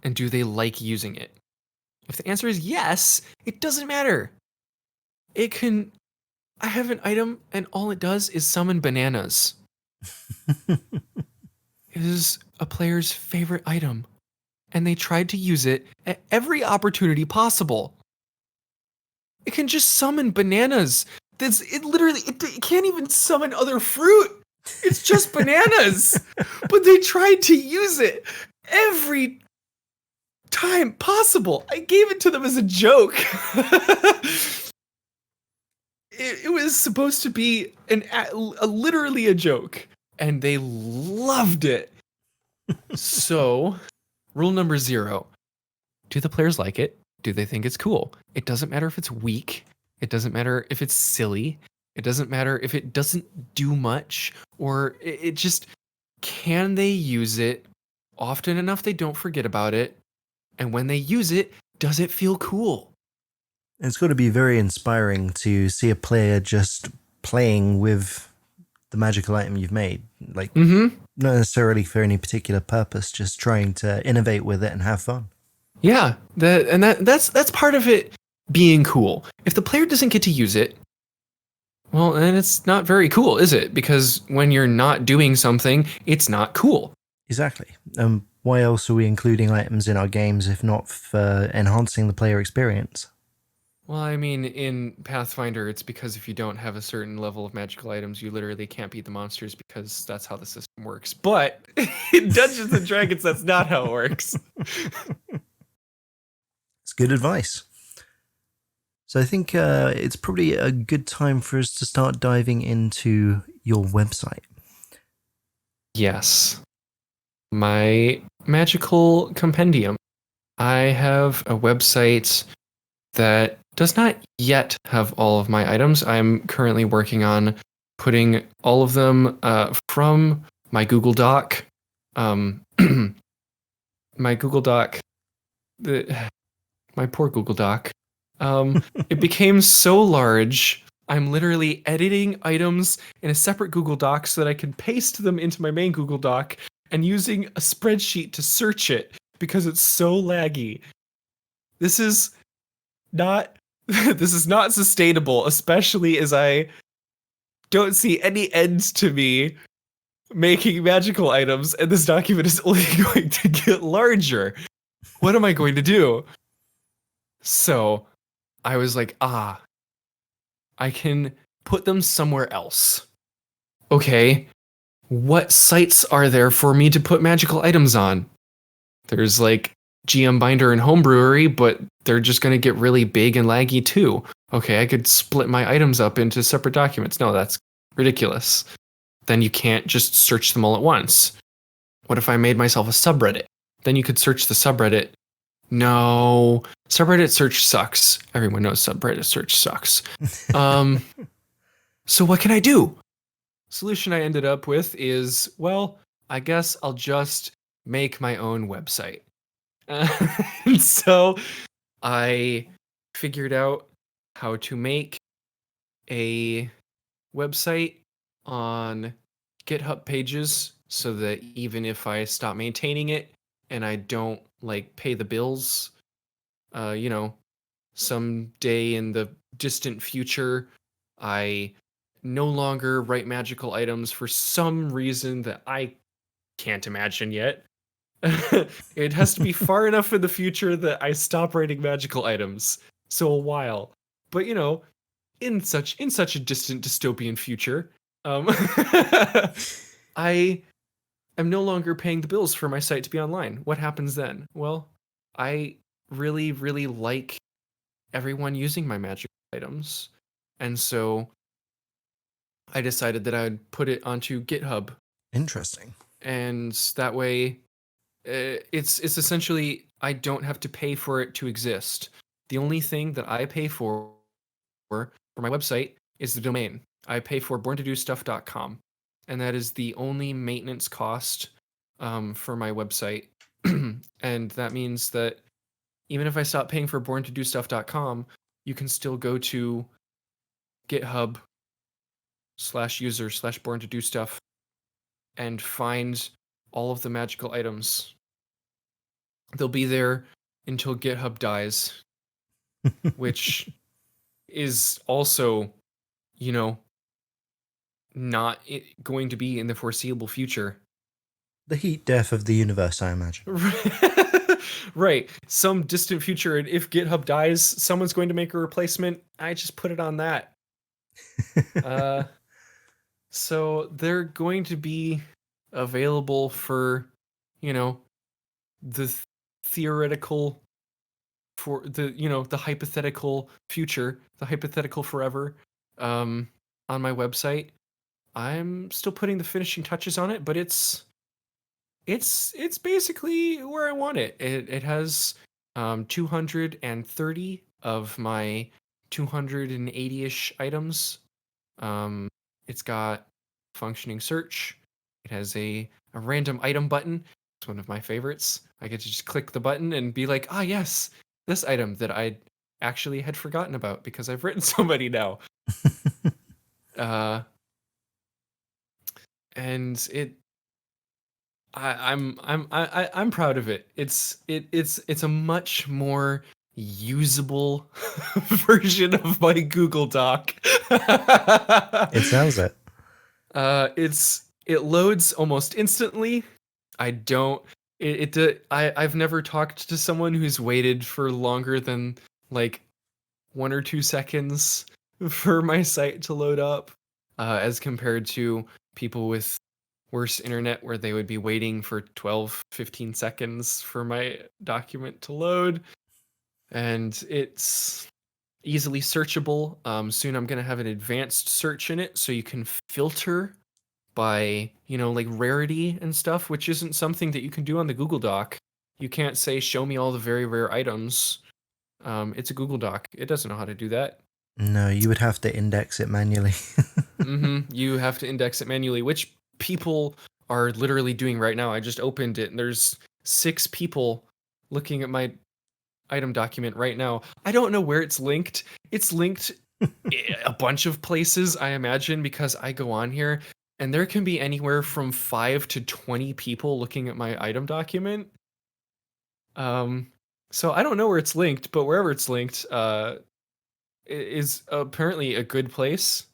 And do they like using it? If the answer is yes, it doesn't matter. It can, I have an item and all it does is summon bananas. It is a player's favorite item, and they tried to use it at every opportunity possible. It can just summon bananas. It can't even summon other fruit. It's just bananas. But they tried to use it every time possible. I gave it to them as a joke. It was supposed to be literally a joke, and they loved it. So, rule number 0. Do the players like it? Do they think it's cool? It doesn't matter if it's weak. It doesn't matter if it's silly. It doesn't matter if it doesn't do much, or it just, can they use it often enough they don't forget about it? And when they use it, does it feel cool? It's got to be very inspiring to see a player just playing with the magical item you've made. Like, not necessarily for any particular purpose, just trying to innovate with it and have fun. Yeah, that's part of it being cool. If the player doesn't get to use it, well, then it's not very cool, is it? Because when you're not doing something, it's not cool. Exactly. Why else are we including items in our games if not for enhancing the player experience? Well, I mean, in Pathfinder, it's because if you don't have a certain level of magical items, you literally can't beat the monsters because that's how the system works. But in Dungeons and Dragons, that's not how it works. It's good advice. So I think it's probably a good time for us to start diving into your website. Yes. My magical compendium. I have a website that does not yet have all of my items. I'm currently working on putting all of them from my Google Doc. My Google Doc, my poor Google Doc. It became so large, I'm literally editing items in a separate Google Doc so that I can paste them into my main Google Doc and using a spreadsheet to search it because it's so laggy. This is not sustainable, especially as I don't see any ends to me making magical items, and this document is only going to get larger. What am I going to do? So I was like, I can put them somewhere else. Okay, what sites are there for me to put magical items on? There's like GM Binder and Homebrewery, but they're just going to get really big and laggy too. Okay, I could split my items up into separate documents. No, that's ridiculous. Then you can't just search them all at once. What if I made myself a subreddit? Then you could search the subreddit. No, subreddit search sucks. Everyone knows subreddit search sucks. So what can I do? Solution I ended up with is, well, I guess I'll just make my own website. And so I figured out how to make a website on GitHub pages so that even if I stop maintaining it and I don't like pay the bills, someday in the distant future, I no longer write magical items for some reason that I can't imagine yet. It has to be far enough in the future that I stop writing magical items. So a while. But in such a distant dystopian future, I I'm no longer paying the bills for my site to be online. What happens then? Well, I really, really like everyone using my magic items. And so I decided that I would put it onto GitHub. Interesting. And that way, it's essentially, I don't have to pay for it to exist. The only thing that I pay for my website is the domain. I pay for BornToDoStuff.com, and that is the only maintenance cost for my website. And that means that even if I stop paying for BornToDoStuff.com, you can still go to GitHub/user/BornToDoStuff and find all of the magical items. They'll be there until GitHub dies, which is also, not going to be in the foreseeable future. The heat death of the universe, I imagine. Right. Some distant future, and if GitHub dies, someone's going to make a replacement. I just put it on that. So they're going to be available for, the theoretical, for the hypothetical future, the hypothetical forever, on my website. I'm still putting the finishing touches on it, but it's basically where I want it. It has 230 of my 280-ish items. It's got functioning search. It has a random item button. It's one of my favorites. I get to just click the button and be like, yes, this item that I actually had forgotten about because I've written so many now. And I'm proud of it. It's a much more usable version of my Google Doc. It sounds it. It loads almost instantly. I've never talked to someone who's waited for longer than like 1 or 2 seconds for my site to load up, as compared to people with worse internet where they would be waiting for 12-15 seconds for my document to load. And it's easily searchable. Soon I'm going to have an advanced search in it so you can filter by, like rarity and stuff, which isn't something that you can do on the Google Doc. You can't say, show me all the very rare items. It's a Google Doc. It doesn't know how to do that. No, you would have to index it manually. You have to index it manually, which people are literally doing right now. I just opened it and there's 6 people looking at my item document right now. I don't know where it's linked. It's linked a bunch of places, I imagine, because I go on here and there can be anywhere from 5 to 20 people looking at my item document. So I don't know where it's linked, but wherever it's linked, is apparently a good place.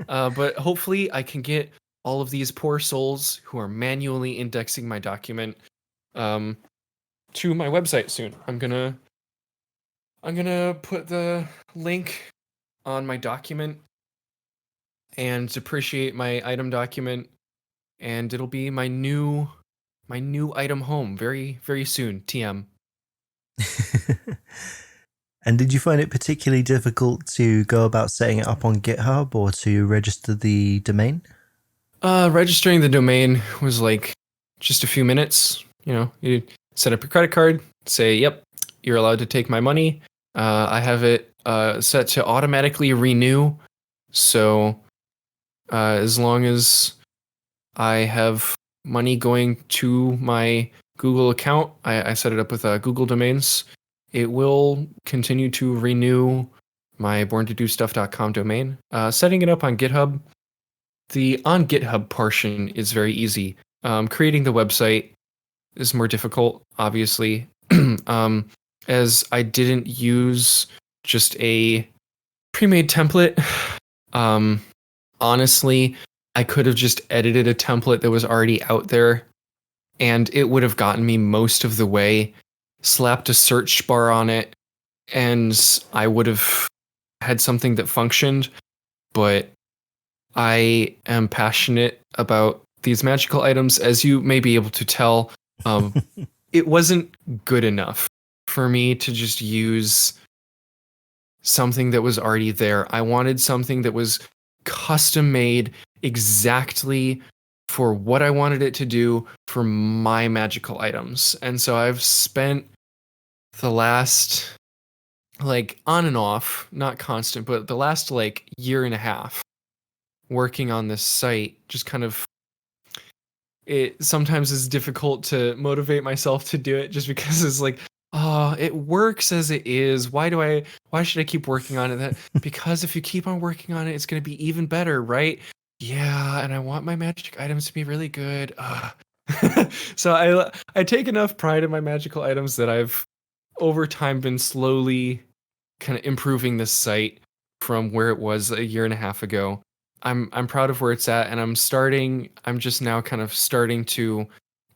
But hopefully I can get all of these poor souls who are manually indexing my document to my website soon. I'm gonna put the link on my document and depreciate my item document, and it'll be my new item home very, very soon. TM. And did you find it particularly difficult to go about setting it up on GitHub or to register the domain? Registering the domain was like just a few minutes. You set up your credit card, say, yep, you're allowed to take my money. I have it set to automatically renew. So as long as I have money going to my Google account, I set it up with Google Domains. It will continue to renew my BornToDoStuff.com domain. Setting it up on GitHub, the on GitHub portion is very easy. Creating the website is more difficult, obviously, as I didn't use just a pre-made template. Honestly, I could have just edited a template that was already out there, and it would have gotten me most of the way, slapped a search bar on it, and I would have had something that functioned. But I am passionate about these magical items, as you may be able to tell, it wasn't good enough for me to just use something that was already there. I wanted something that was custom made exactly for what I wanted it to do for my magical items. And so I've spent the last, like, on and off, not constant, but the last like year and a half working on this site, just kind of, it sometimes is difficult to motivate myself to do it just because it's like, oh, it works as it is. Why should I keep working on it? Because if you keep on working on it, it's going to be even better, right? Yeah, and I want my magic items to be really good. So I take enough pride in my magical items that I've over time been slowly kind of improving this site from where it was a year and a half ago. I'm proud of where it's at, and I'm just now kind of starting to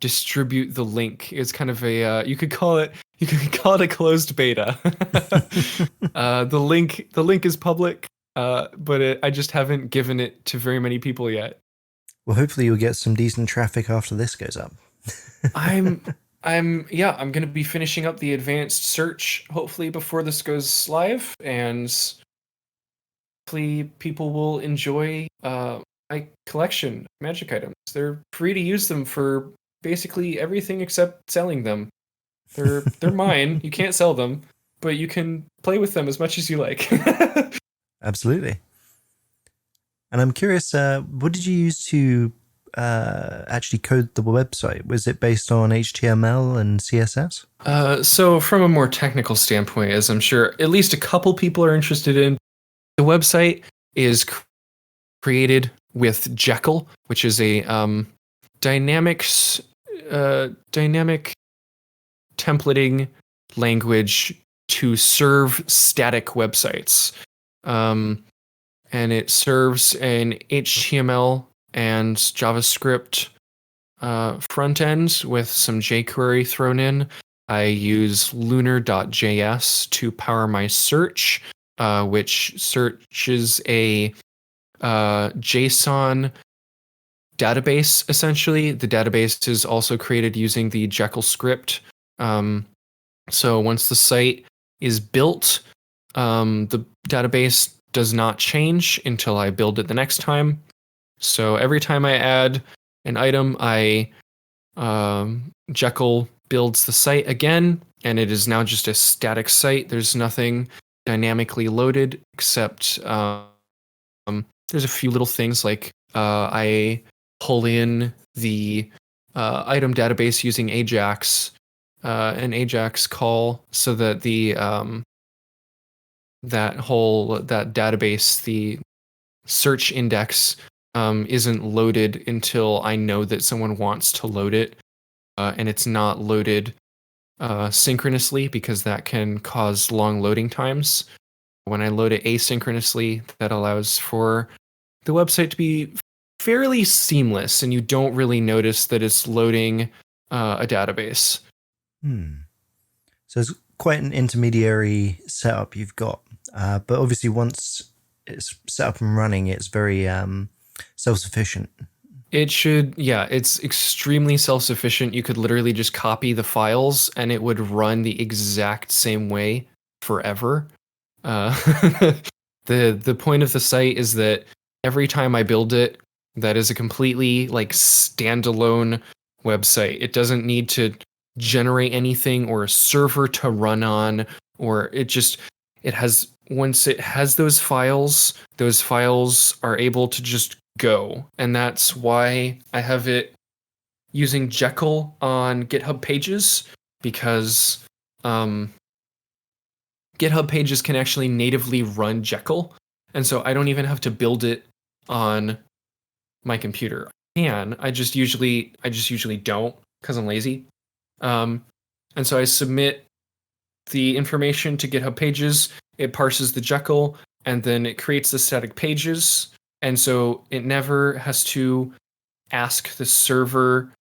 distribute the link. It's kind of a you could call it a closed beta. The link is public, but I just haven't given it to very many people yet. Well, hopefully you'll get some decent traffic after this goes up. I'm I'm gonna be finishing up the advanced search hopefully before this goes live, and hopefully people will enjoy my collection of magic items. They're free to use them for basically everything except selling them. They're mine. You can't sell them, but you can play with them as much as you like. Absolutely. And I'm curious, what did you use to actually code the website? Was it based on HTML and CSS? So from a more technical standpoint, as I'm sure at least a couple people are interested in, the website is created with Jekyll, which is a dynamic templating language to serve static websites. And it serves an HTML and JavaScript front end with some jQuery thrown in. I use lunar.js to power my search, which searches a JSON database, essentially. The database is also created using the Jekyll script. So once the site is built, the database does not change until I build it the next time. So every time I add an item, Jekyll builds the site again, and it is now just a static site. There's nothing dynamically loaded except there's a few little things like I pull in the item database using Ajax, an Ajax call, so that the that database, the search index, isn't loaded until I know that someone wants to load it, and it's not loaded synchronously because that can cause long loading times. When I load it asynchronously, that allows for the website to be fairly seamless, and you don't really notice that it's loading a database. So it's quite an intermediary setup you've got. But obviously once it's set up and running, it's very self-sufficient. It should, yeah, it's extremely self-sufficient. You could literally just copy the files and it would run the exact same way forever. The point of the site is that every time I build it, that is a completely like standalone website. It doesn't need to generate anything or a server to run on, or it has, once it has those files are able to just go. And that's why I have it using Jekyll on GitHub Pages, because GitHub Pages can actually natively run Jekyll. And so I don't even have to build it on my computer. I just usually don't, because I'm lazy. And so I submit the information to GitHub Pages, it parses the Jekyll, and then it creates the static pages. And so it never has to ask the server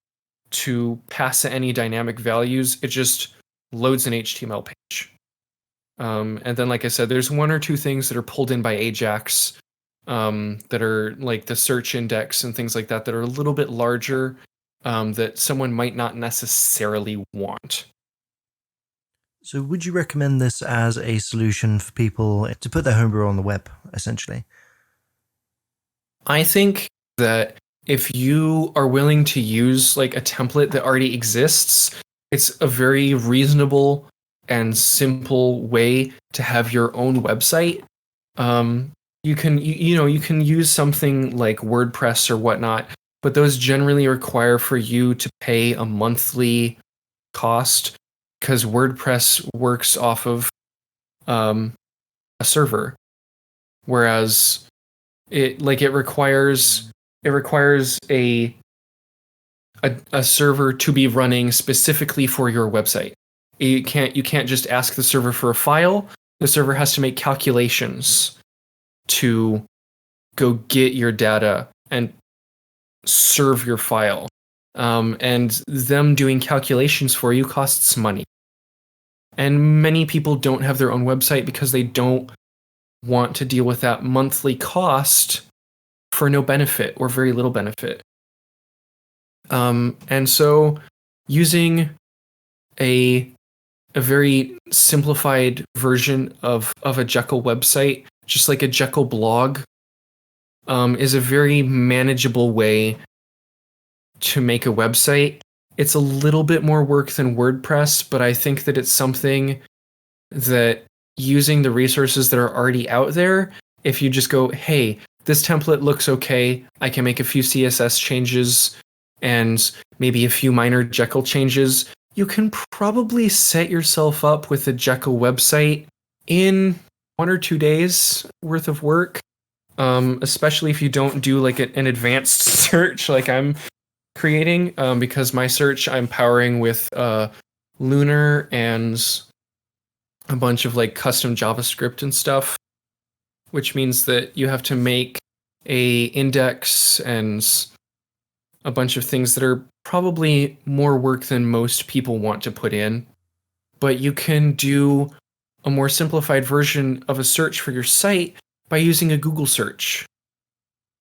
to pass any dynamic values. It just loads an HTML page. And then, like I said, there's one or two things that are pulled in by Ajax that are like the search index and things like that that are a little bit larger, that someone might not necessarily want. So would you recommend this as a solution for people to put their homebrew on the web, essentially? I think that if you are willing to use like a template that already exists, it's a very reasonable and simple way to have your own website. You can you can use something like WordPress or whatnot, but those generally require for you to pay a monthly cost because WordPress works off of a server, whereas it requires a server to be running specifically for your website. You can't just ask the server for a file. The server has to make calculations to go get your data and serve your file. And them doing calculations for you costs money. And many people don't have their own website because they don't want to deal with that monthly cost for no benefit or very little benefit. And so using a very simplified version of a Jekyll website, just like a Jekyll blog, is a very manageable way to make a website. It's a little bit more work than WordPress, but I think that it's something that using the resources that are already out there, if you just go, hey, this template looks okay, I can make a few CSS changes and maybe a few minor Jekyll changes, you can probably set yourself up with a Jekyll website in 1 or 2 days worth of work. Especially if you don't do like an advanced search like I'm creating, because my search I'm powering with Lunar and a bunch of like custom JavaScript and stuff, which means that you have to make a index and a bunch of things that are probably more work than most people want to put in. But you can do a more simplified version of a search for your site by using a Google search.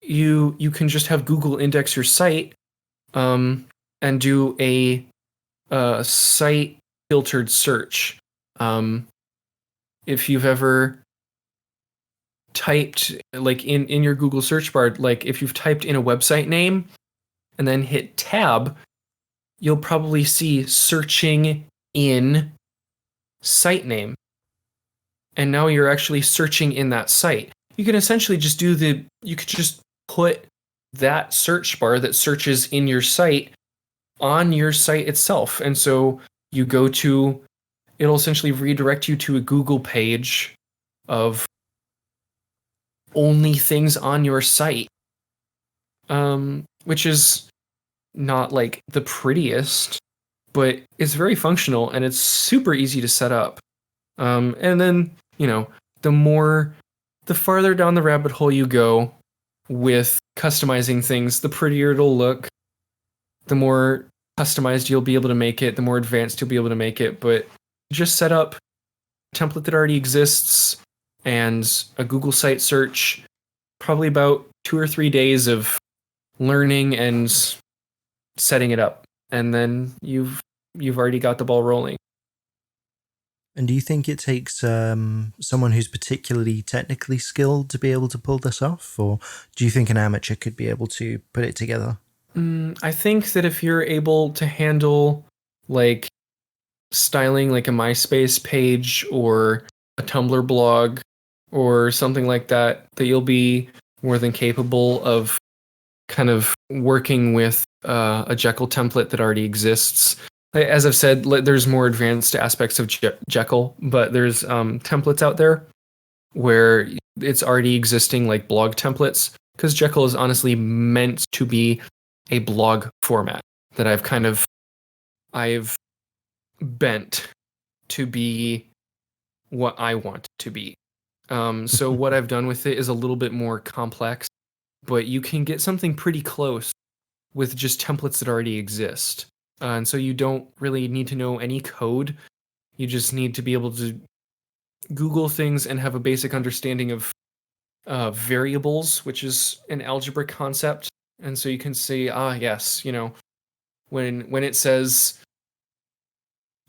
You can just have Google index your site, and do a site filtered search. If you've ever typed like in your Google search bar, like if you've typed in a website name and then hit tab, you'll probably see searching in site name. And now you're actually searching in that site. You can essentially just you could just put that search bar that searches in your site on your site itself. And so you go to, it'll essentially redirect you to a Google page of only things on your site, which is not like the prettiest, but it's very functional and it's super easy to set up. And then, the farther down the rabbit hole you go with customizing things, the prettier it'll look, the more customized you'll be able to make it, the more advanced you'll be able to make it. But just set up a template that already exists and a Google site search, probably about 2 or 3 days of learning and setting it up. And then you've already got the ball rolling. And do you think it takes someone who's particularly technically skilled to be able to pull this off? Or do you think an amateur could be able to put it together? I think that if you're able to handle like styling like a MySpace page or a Tumblr blog or something like that, that you'll be more than capable of kind of working with a Jekyll template that already exists. As I've said, there's more advanced aspects of Jekyll, but there's templates out there where it's already existing like blog templates, because Jekyll is honestly meant to be a blog format that I've bent to be what I want it to be. So what I've done with it is a little bit more complex, but you can get something pretty close with just templates that already exist. And so you don't really need to know any code. You just need to be able to Google things and have a basic understanding of variables, which is an algebra concept. And so you can see, yes, when it says,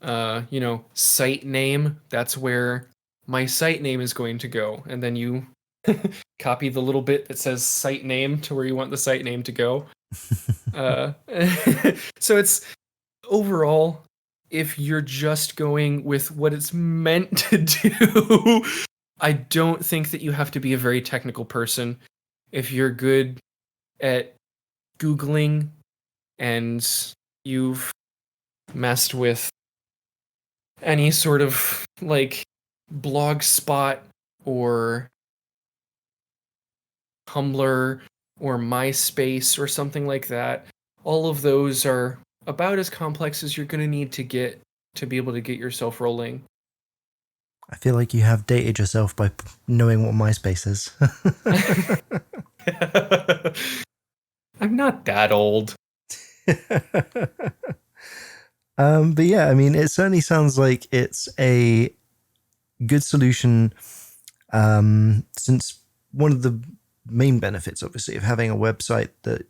site name, that's where my site name is going to go. And then you copy the little bit that says site name to where you want the site name to go. So it's overall, if you're just going with what it's meant to do, I don't think that you have to be a very technical person. If you're good at Googling and you've messed with any sort of like blog spot or Tumblr or MySpace or something like that, all of those are about as complex as you're going to need to get to be able to get yourself rolling. I feel like you have dated yourself by knowing what MySpace is. I'm not that old. But yeah, I mean, it certainly sounds like it's a good solution, since one of the main benefits, obviously, of having a website that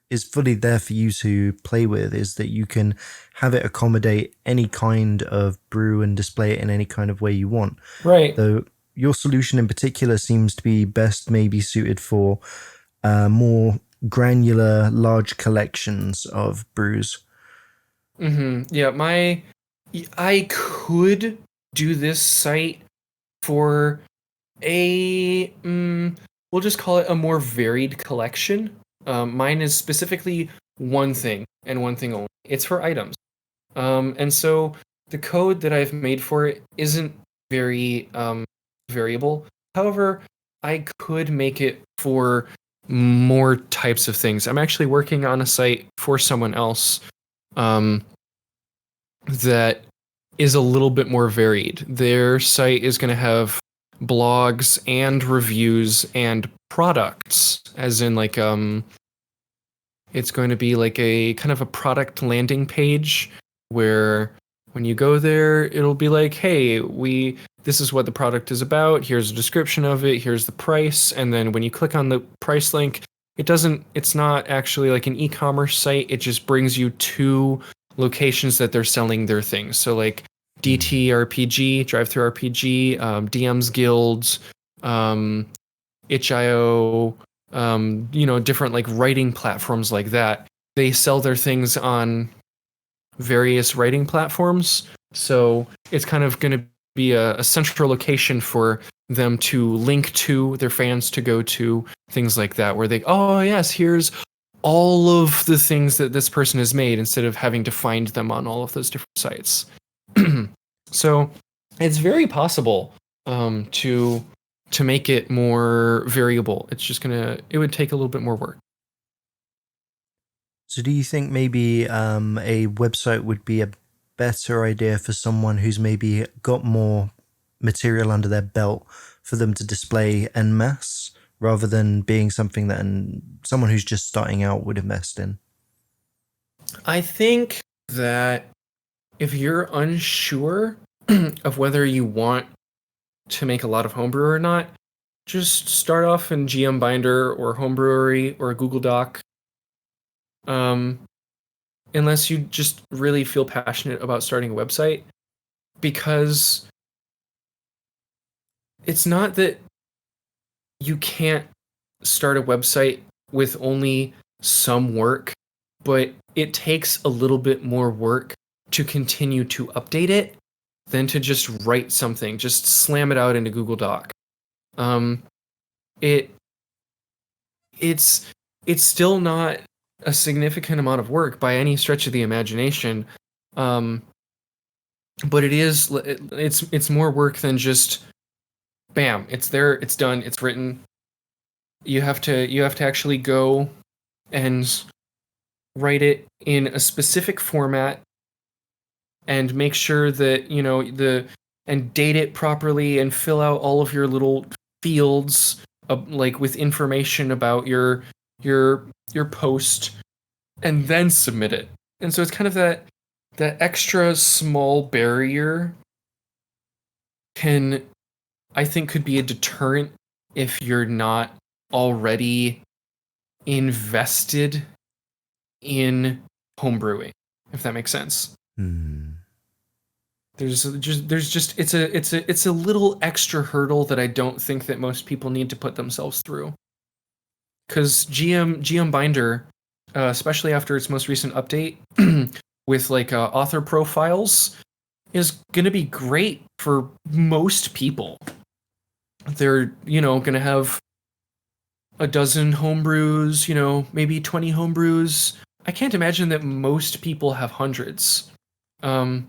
is fully there for you to play with is that you can have it accommodate any kind of brew and display it in any kind of way you want. Right. Though your solution in particular seems to be best maybe suited for more granular, large collections of brews. Yeah, I could do this site for we'll just call it a more varied collection. Mine is specifically one thing and one thing only. It's for items. And so the code that I've made for it isn't very variable. However, I could make it for more types of things. I'm actually working on a site for someone else that is a little bit more varied. Their site is going to have blogs and reviews and products, as in like it's going to be like a kind of a product landing page where when you go there, it'll be like, hey, this is what the product is about. Here's a description of it. Here's the price. And then when you click on the price link, it's not actually like an e-commerce site. It just brings you to locations that they're selling their things. So like DTRPG, Drive-Thru RPG, DM's Guilds, itch.io, different like writing platforms like that. They sell their things on various writing platforms. So it's kind of going to be a central location for them to link to, their fans to go to, things like that, where they, oh yes, here's all of the things that this person has made, instead of having to find them on all of those different sites. So it's very possible to make it more variable. It's just it would take a little bit more work. So do you think maybe a website would be a better idea for someone who's maybe got more material under their belt for them to display en masse, rather than being something that someone who's just starting out would invest in? I think that if you're unsure of whether you want to make a lot of homebrew or not, just start off in GM Binder or Homebrewery or Google Doc. Unless you just really feel passionate about starting a website, because it's not that you can't start a website with only some work, but it takes a little bit more work to continue to update it than to just write something, just slam it out into Google Doc. It's still not a significant amount of work by any stretch of the imagination, but it's more work than just bam, it's there, it's done, it's written. You have to actually go and write it in a specific format and make sure that and date it properly and fill out all of your little fields like with information about your post, and then submit it. And so it's kind of that extra small barrier I think could be a deterrent if you're not already invested in homebrewing, if that makes sense. There's just it's a little extra hurdle that I don't think that most people need to put themselves through. Because GM Binder, especially after its most recent update with like author profiles, is going to be great for most people. They're going to have a dozen homebrews, maybe 20 homebrews. I can't imagine that most people have hundreds. And,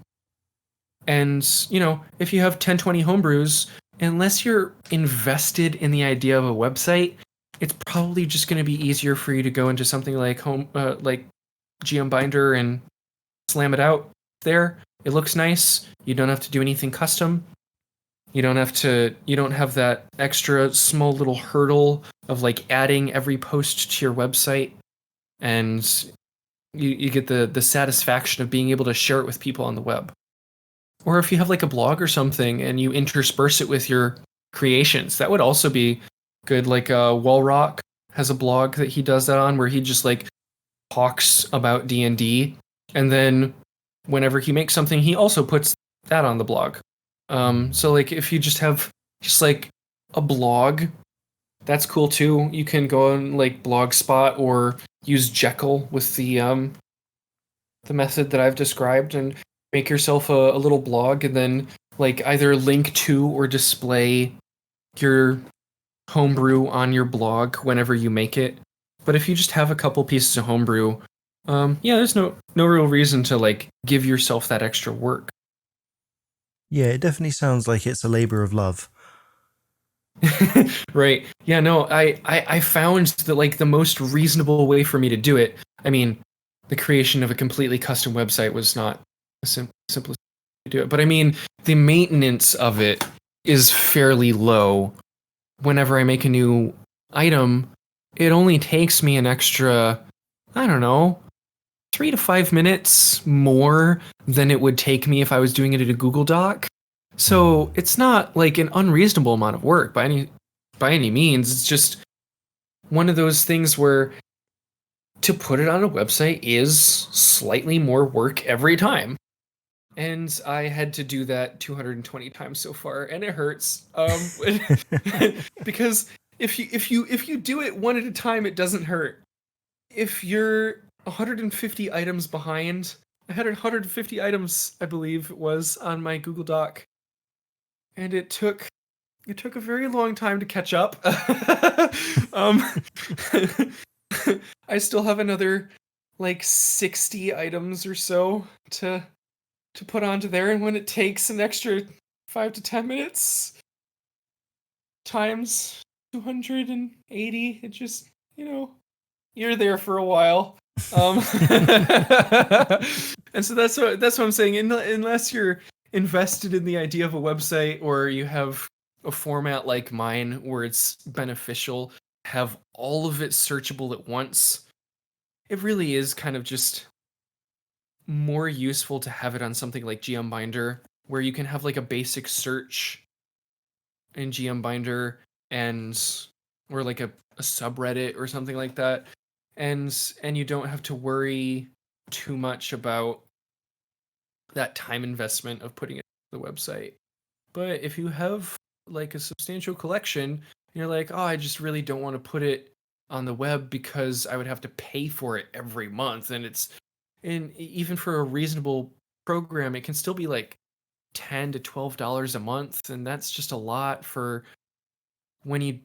if you have 10, 20 homebrews, unless you're invested in the idea of a website, it's probably just going to be easier for you to go into something like like GM Binder and slam it out there. It looks nice. You don't have to do anything custom. You don't have that extra small little hurdle of like adding every post to your website. And you get the satisfaction of being able to share it with people on the web. Or if you have like a blog or something and you intersperse it with your creations, that would also be good. Like Wallrock has a blog that he does that on, where he just like talks about D&D, and then whenever he makes something, he also puts that on the blog. So like if you just have just like a blog, that's cool too. You can go on like Blogspot or use Jekyll with the method that I've described, and make yourself a little blog, and then like either link to or display your homebrew on your blog whenever you make it. But if you just have a couple pieces of homebrew, there's no real reason to like give yourself that extra work. Yeah, it definitely sounds like it's a labor of love. Right. Yeah, no, I found that like the most reasonable way for me to do it, I mean, the creation of a completely custom website was not the simplest way to do it, but I mean, the maintenance of it is fairly low. Whenever I make a new item, it only takes me an extra, I don't know, 3 to 5 minutes more than it would take me if I was doing it in a Google Doc. So it's not like an unreasonable amount of work by any means. It's just one of those things where to put it on a website is slightly more work every time. And I had to do that 220 times so far, and it hurts. Because if you do it one at a time, it doesn't hurt. If you're 150 items behind, I had 150 items, I believe it was, on my Google Doc, and it took a very long time to catch up. I still have another like 60 items or so to put onto there, and when it takes an extra 5 to 10 minutes times 280, it just, you're there for a while. And so that's what I'm saying. Unless you're invested in the idea of a website, or you have a format like mine where it's beneficial to have all of it searchable at once, it really is kind of just more useful to have it on something like GM Binder, where you can have like a basic search in GM Binder, and or like a subreddit or something like that, and you don't have to worry too much about that time investment of putting it on the website. But if you have like a substantial collection, you're like, oh, I just really don't want to put it on the web because I would have to pay for it every month, and even for a reasonable program, it can still be like $10 to $12 a month, and that's just a lot for when you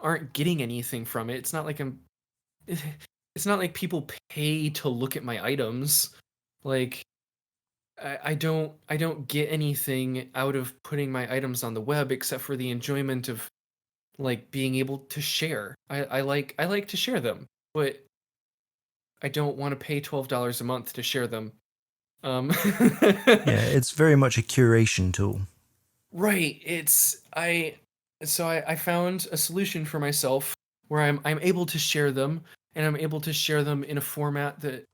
aren't getting anything from it. It's not like it's not like people pay to look at my items. Like I don't get anything out of putting my items on the web except for the enjoyment of like being able to share. I like to share them, but I don't want to pay $12 a month to share them. Yeah, it's very much a curation tool. Right. I found a solution for myself where I'm able to share them, and I'm able to share them in a format that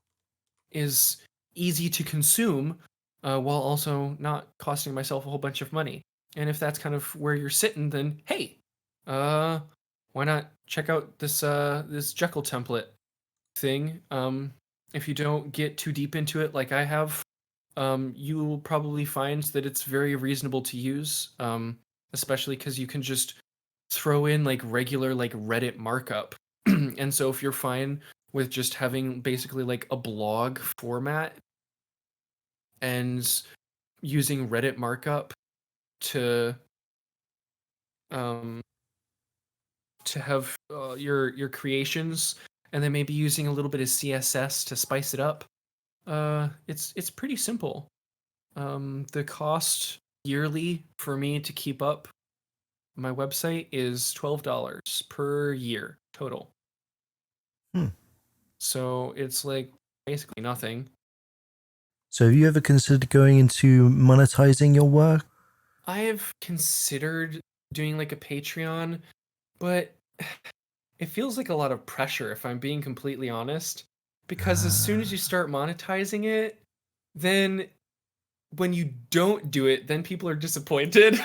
is easy to consume, while also not costing myself a whole bunch of money. And if that's kind of where you're sitting, then hey, why not check out this Jekyll template thing? If you don't get too deep into it like I have, you will probably find that it's very reasonable to use, especially because you can just throw in like regular like Reddit markup. And so if you're fine with just having basically like a blog format and using Reddit markup to um have your creations, and then maybe using a little bit of CSS to spice it up, it's pretty simple. The cost yearly for me to keep up my website is $12 per year total. Hmm. So it's like basically nothing. So have you ever considered going into monetizing your work? I have considered doing like a Patreon, but it feels like a lot of pressure if I'm being completely honest. Because as soon as you start monetizing it, then when you don't do it, then people are disappointed.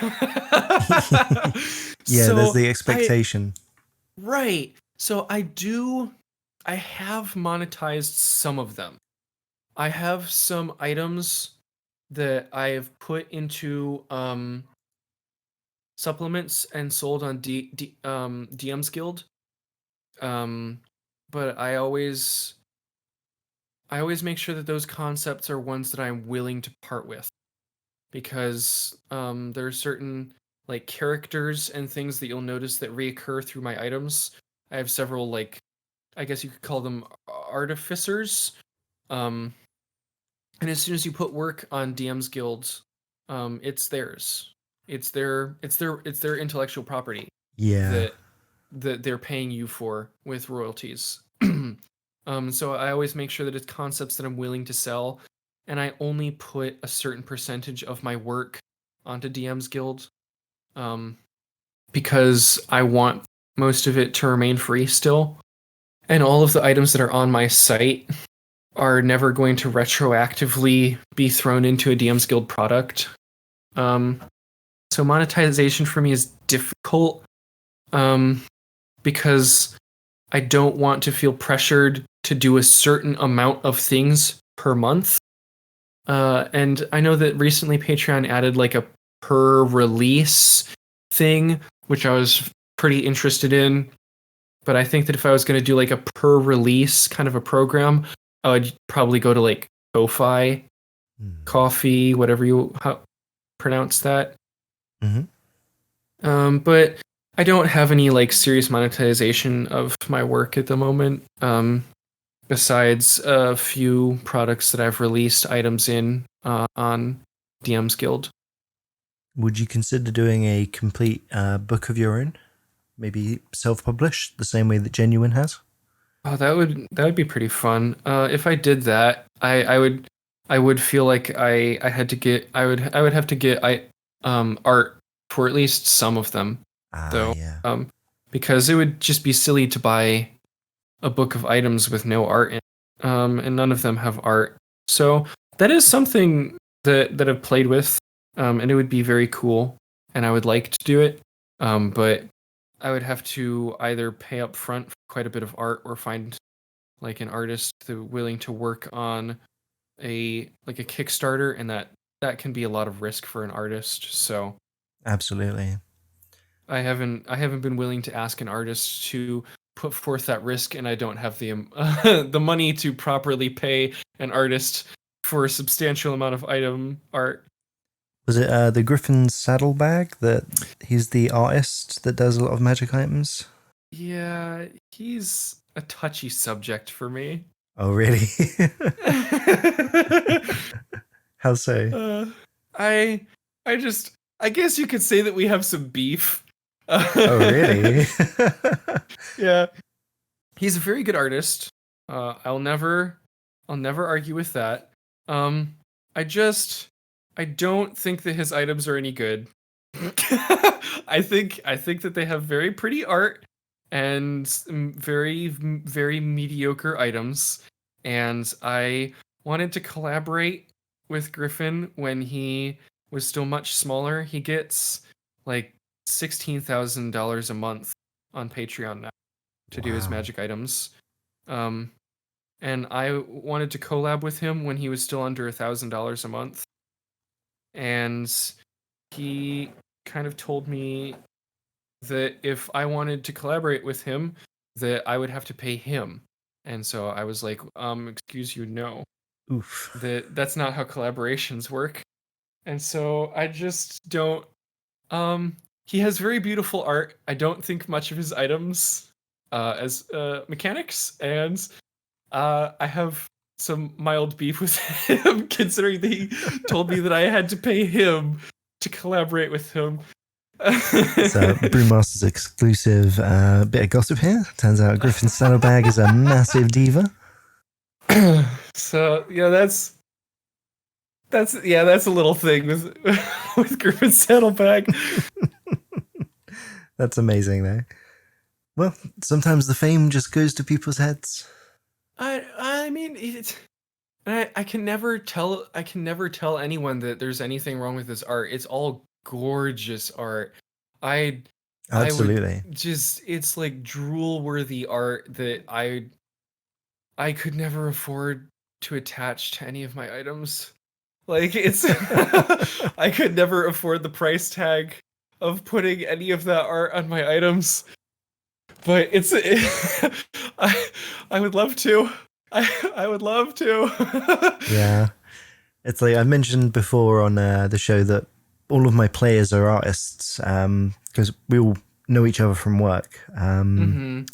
Yeah, there's So the I expectation. right. So I have monetized some of them. I have some items that I have put into supplements and sold on DM's Guild. Um, but I always make sure that those concepts are ones that I'm willing to part with, because there are certain like characters and things that you'll notice that reoccur through my items. I have several, like, I guess you could call them artificers. Um, and as soon as you put work on DM's Guild, it's theirs. It's their intellectual property Yeah, that they're paying you for with royalties. So I always make sure that it's concepts that I'm willing to sell, and I only put a certain percentage of my work onto DM's Guild, um, because I want most of it to remain free still. And all of the items that are on my site are never going to retroactively be thrown into a DM's Guild product. Um, so monetization for me is difficult, um, because I don't want to feel pressured to do a certain amount of things per month. And I know that recently Patreon added like a per release thing, which I was pretty interested in. But I think that if I was going to do like a per release kind of a program, I would probably go to like Ko-Fi, coffee, whatever you pronounce that. Mm-hmm. But I don't have any like serious monetization of my work at the moment. Besides a few products that I've released items in on DM's Guild. Would you consider doing a complete book of your own? Maybe self-published, the same way that Genuine has? Oh, that would be pretty fun. If I did that, I would feel like I had to get I would have to get art for at least some of them, Ah, though, yeah. because it would just be silly to buy a book of items with no art in it, and none of them have art. So that is something that I've played with, and it would be very cool, and I would like to do it, but I would have to either pay up front for quite a bit of art or find like an artist willing to work on a Kickstarter, and that can be a lot of risk for an artist. So Absolutely. I haven't been willing to ask an artist to put forth that risk, and I don't have the the money to properly pay an artist for a substantial amount of item art. Was it the Griffon Saddlebag that he's the artist that does a lot of magic items? Yeah, he's a touchy subject for me. Oh, really? How so? uh, I I just I guess you could say that we have some beef. Oh, really? Yeah, he's a very good artist. I'll never argue with that. Um, I just I don't think that his items are any good. I think that they have very pretty art and very mediocre items. And I wanted to collaborate with Griffon when he was still much smaller. He gets like $16,000 a month on Patreon now to do his Wow. magic items. And I wanted to collab with him when he was still under $1,000 a month. And he kind of told me that if I wanted to collaborate with him, that I would have to pay him. And so I was like, excuse you, no. Oof. That's not how collaborations work. And so I just don't he has very beautiful art. I don't think much of his items as mechanics, and I have some mild beef with him, considering that he told me that I had to pay him to collaborate with him. It's a Brewmasters exclusive bit of gossip here. Turns out Griffon's Saddlebag is a massive diva. So yeah, that's a little thing with with Griffon's Saddlebag. That's amazing, though. Well, sometimes the fame just goes to people's heads. I mean, I can never tell anyone that there's anything wrong with this art. It's all gorgeous art. I Absolutely. would just, it's like drool worthy art that I could never afford to attach to any of my items. Like it's I could never afford the price tag of putting any of that art on my items. But I would love to. I would love to. Yeah. It's like I mentioned before on the show that all of my players are artists because we all know each other from work. And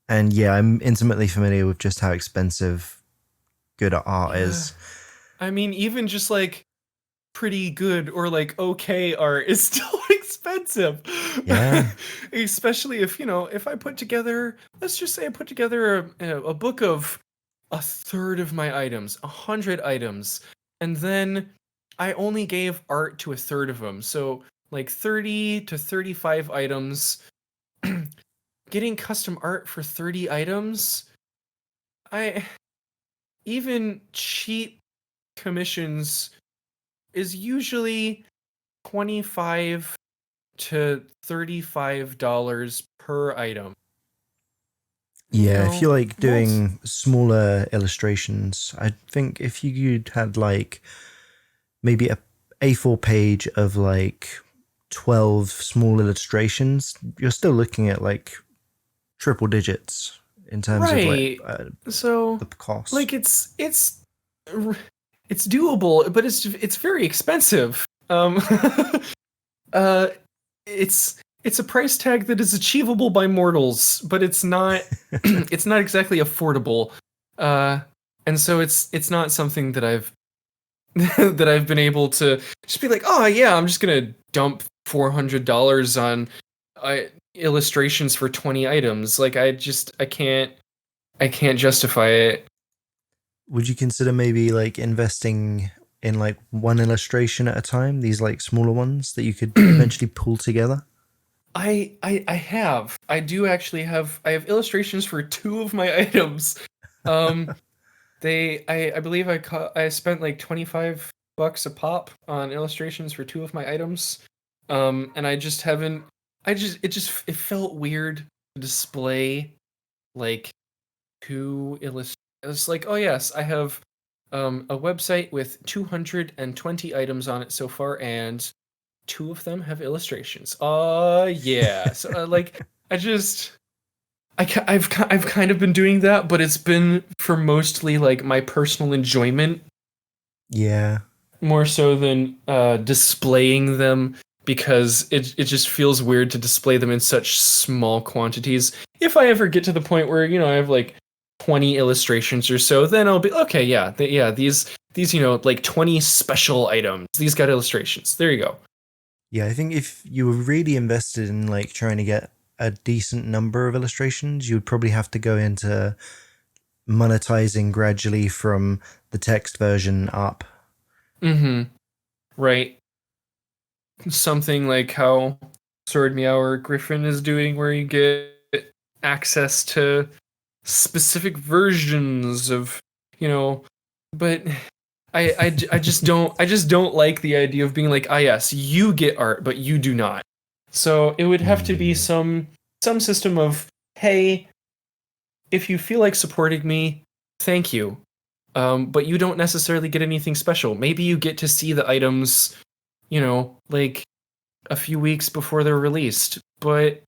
yeah, I'm intimately familiar with just how expensive good art is. I mean, even just like pretty good or like okay art is still expensive. Yeah. Especially if I put together, let's just say I put together a book of a third of my items, 100 items, and then I only gave art to a third of them. So like 30 to 35 items. Getting custom art for 30 items, even cheap commissions is usually $25 to $35 per item. Yeah, if you're like doing smaller illustrations, I think if you'd had like maybe a A4 page of like 12 small illustrations, you're still looking at like triple digits in terms of like so the cost. Like it's doable, but it's very expensive. It's a price tag that is achievable by mortals, but it's not it's not exactly affordable. And so it's not something that I've that I've been able to just be like, oh yeah, I'm just gonna dump $400 on illustrations for 20 items. Like I can't justify it. Would you consider maybe like investing in like one illustration at a time? These like smaller ones that you could eventually pull together? I have. I do actually have. I have illustrations for 2 of my items. I believe I spent like $25 a pop on illustrations for 2 of my items. And I just haven't. It felt weird to display like 2 illustrations. It's like, oh yes, I have a website with 220 items on it so far, and 2 of them have illustrations. Yeah. So like I've kind of been doing that, but it's been for mostly like my personal enjoyment. Yeah. More so than displaying them, because it just feels weird to display them in such small quantities. If I ever get to the point where I have like 20 illustrations or so, then I'll be okay. Yeah, these like 20 special items. These got illustrations. There you go. Yeah, I think if you were really invested in like trying to get a decent number of illustrations, you would probably have to go into monetizing gradually from the text version up. Right. Something like how Sword Meow or Griffon is doing, where you get access to specific versions of, but I just don't like the idea of being like, ah yes, you get art, but you do not. So it would have to be some system of, hey, if you feel like supporting me, thank you. But you don't necessarily get anything special. Maybe you get to see the items, like a few weeks before they're released. But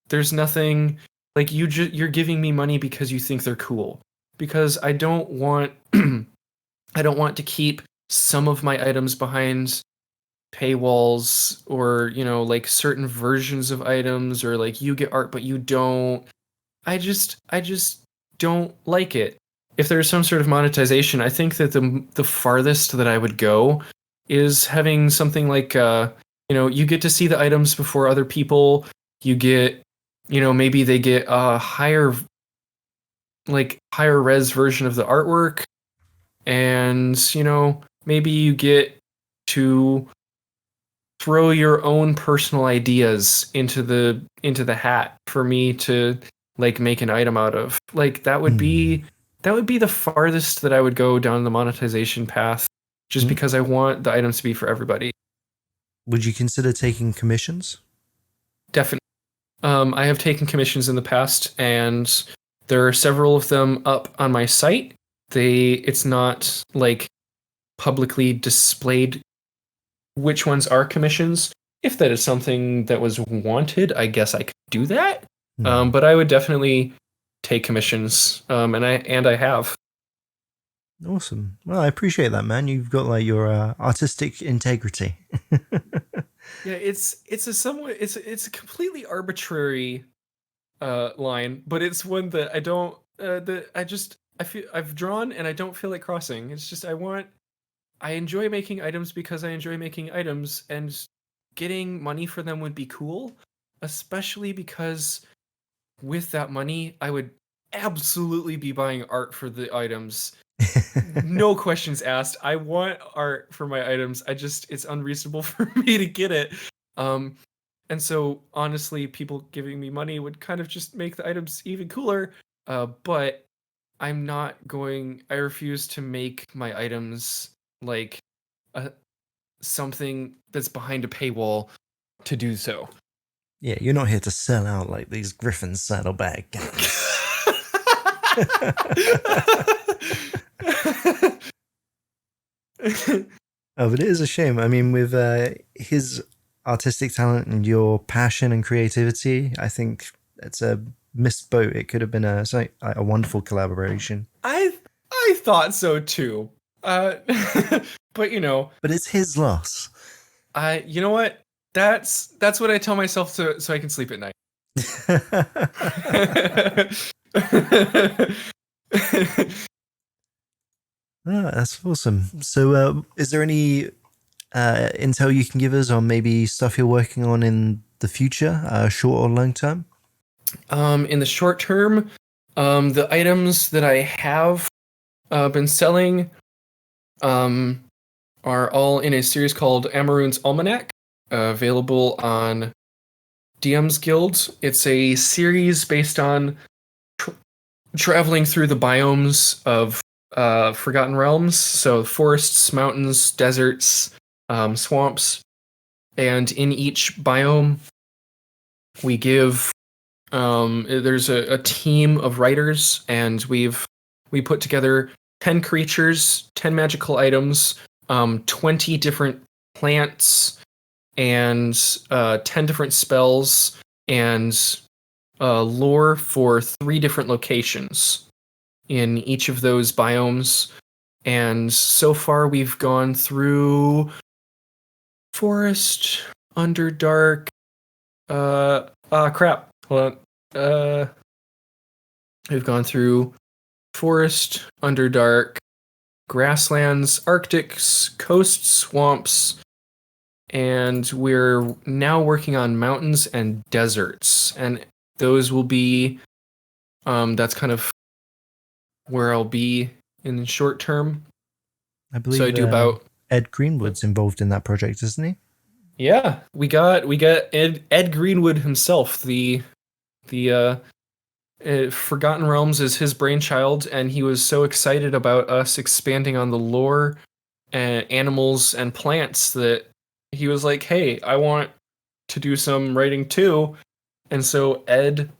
there's nothing like you're giving me money because you think they're cool. Because I don't want I don't want to keep some of my items behind paywalls or like certain versions of items, or like you get art but you don't. I just don't like it. If there's some sort of monetization, I think that the farthest that I would go is having something like you get to see the items before other people. You get, maybe they get a higher res version of the artwork, and maybe you get to throw your own personal ideas into the hat for me to like make an item out of. Like that would be the farthest that I would go down the monetization path, just because I want the items to be for everybody. Would you consider taking commissions? Definitely. I have taken commissions in the past, and there are several of them up on my site. It's not like publicly displayed which ones are commissions. If that is something that was wanted, I guess I could do that. But I would definitely take commissions, and I have. Awesome. Well, I appreciate that, man. You've got like your artistic integrity. Yeah, it's a completely arbitrary line, but it's one that I don't I feel I've drawn and I don't feel like crossing. It's just I enjoy making items because I enjoy making items, and getting money for them would be cool, especially because with that money, I would absolutely be buying art for the items. No questions asked. I want art for my items. It's unreasonable for me to get it. And so honestly, people giving me money would kind of just make the items even cooler. But I refuse to make my items like something that's behind a paywall to do so. Yeah, you're not here to sell out like these Griffon Saddlebag guys. Oh, but it is a shame. I mean, with his artistic talent and your passion and creativity, I think it's a missed boat. It could have been a wonderful collaboration. I thought so too. But But it's his loss. You know what? That's what I tell myself so I can sleep at night. Oh, that's awesome. So, is there any intel you can give us on maybe stuff you're working on in the future, short or long term? In the short term, the items that I have been selling are all in a series called Amarune's Almanac, available on DM's Guild. It's a series based on traveling through the biomes of Forgotten Realms, so forests, mountains, deserts, swamps, and in each biome, we give there's a team of writers, and we put together 10 creatures, 10 magical items, 20 different plants, and 10 different spells, and lore for 3 different locations in each of those biomes. And so far we've gone through Forest, Underdark, crap. Hold on. We've gone through Forest, Underdark, Grasslands, Arctics, Coast, Swamps, and we're now working on Mountains and Deserts. And those will be, that's kind of where I'll be in the short term. I believe so I do about Ed Greenwood's involved in that project, isn't he? Yeah, we got Ed Greenwood himself. The Forgotten Realms is his brainchild, and he was so excited about us expanding on the lore and animals and plants that he was like, "Hey, I want to do some writing too. And so Ed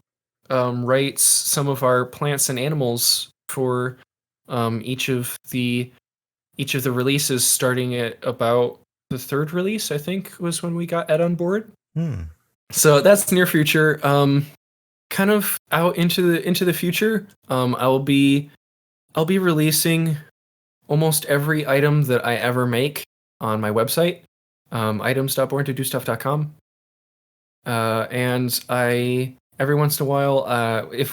writes some of our plants and animals for each of the releases, starting at about the third release, I think, was when we got Ed on board. So that's near future. Kind of out into the future. I'll be releasing almost every item that I ever make on my website, items.BornToDoStuff.com. And I, every once in a while,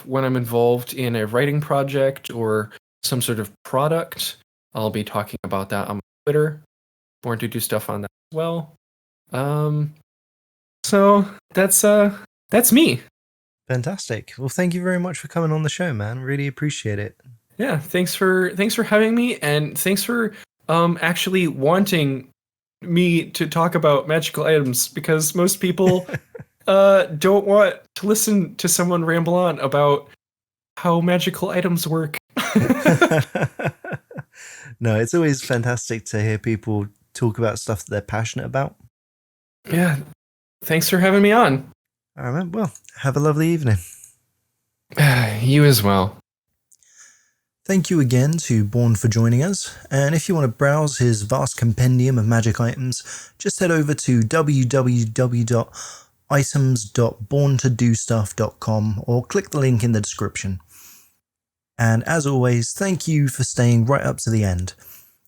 when I'm involved in a writing project or some sort of product, I'll be talking about that on my Twitter. BornToDoStuff on that as well. So that's me. Fantastic. Well, thank you very much for coming on the show, man. Really appreciate it. Yeah, thanks for having me, and thanks for actually wanting me to talk about magical items, because most people don't want to listen to someone ramble on about how magical items work. No, it's always fantastic to hear people talk about stuff that they're passionate about. Yeah, thanks for having me on. All right, well, have a lovely evening. You as well. Thank you again to Born for joining us, and if you want to browse his vast compendium of magic items, just head over to www.items.borntodostuff.com or click the link in the description. And as always, thank you for staying right up to the end.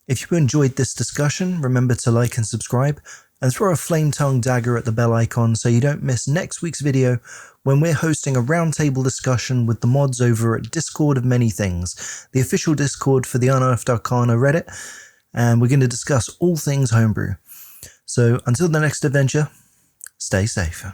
If you enjoyed this discussion, remember to like and subscribe, and throw a flame-tongue dagger at the bell icon so you don't miss next week's video when we're hosting a roundtable discussion with the mods over at Discord of Many Things, the official Discord for the Unearthed Arcana Reddit, and we're going to discuss all things homebrew. So until the next adventure, stay safe.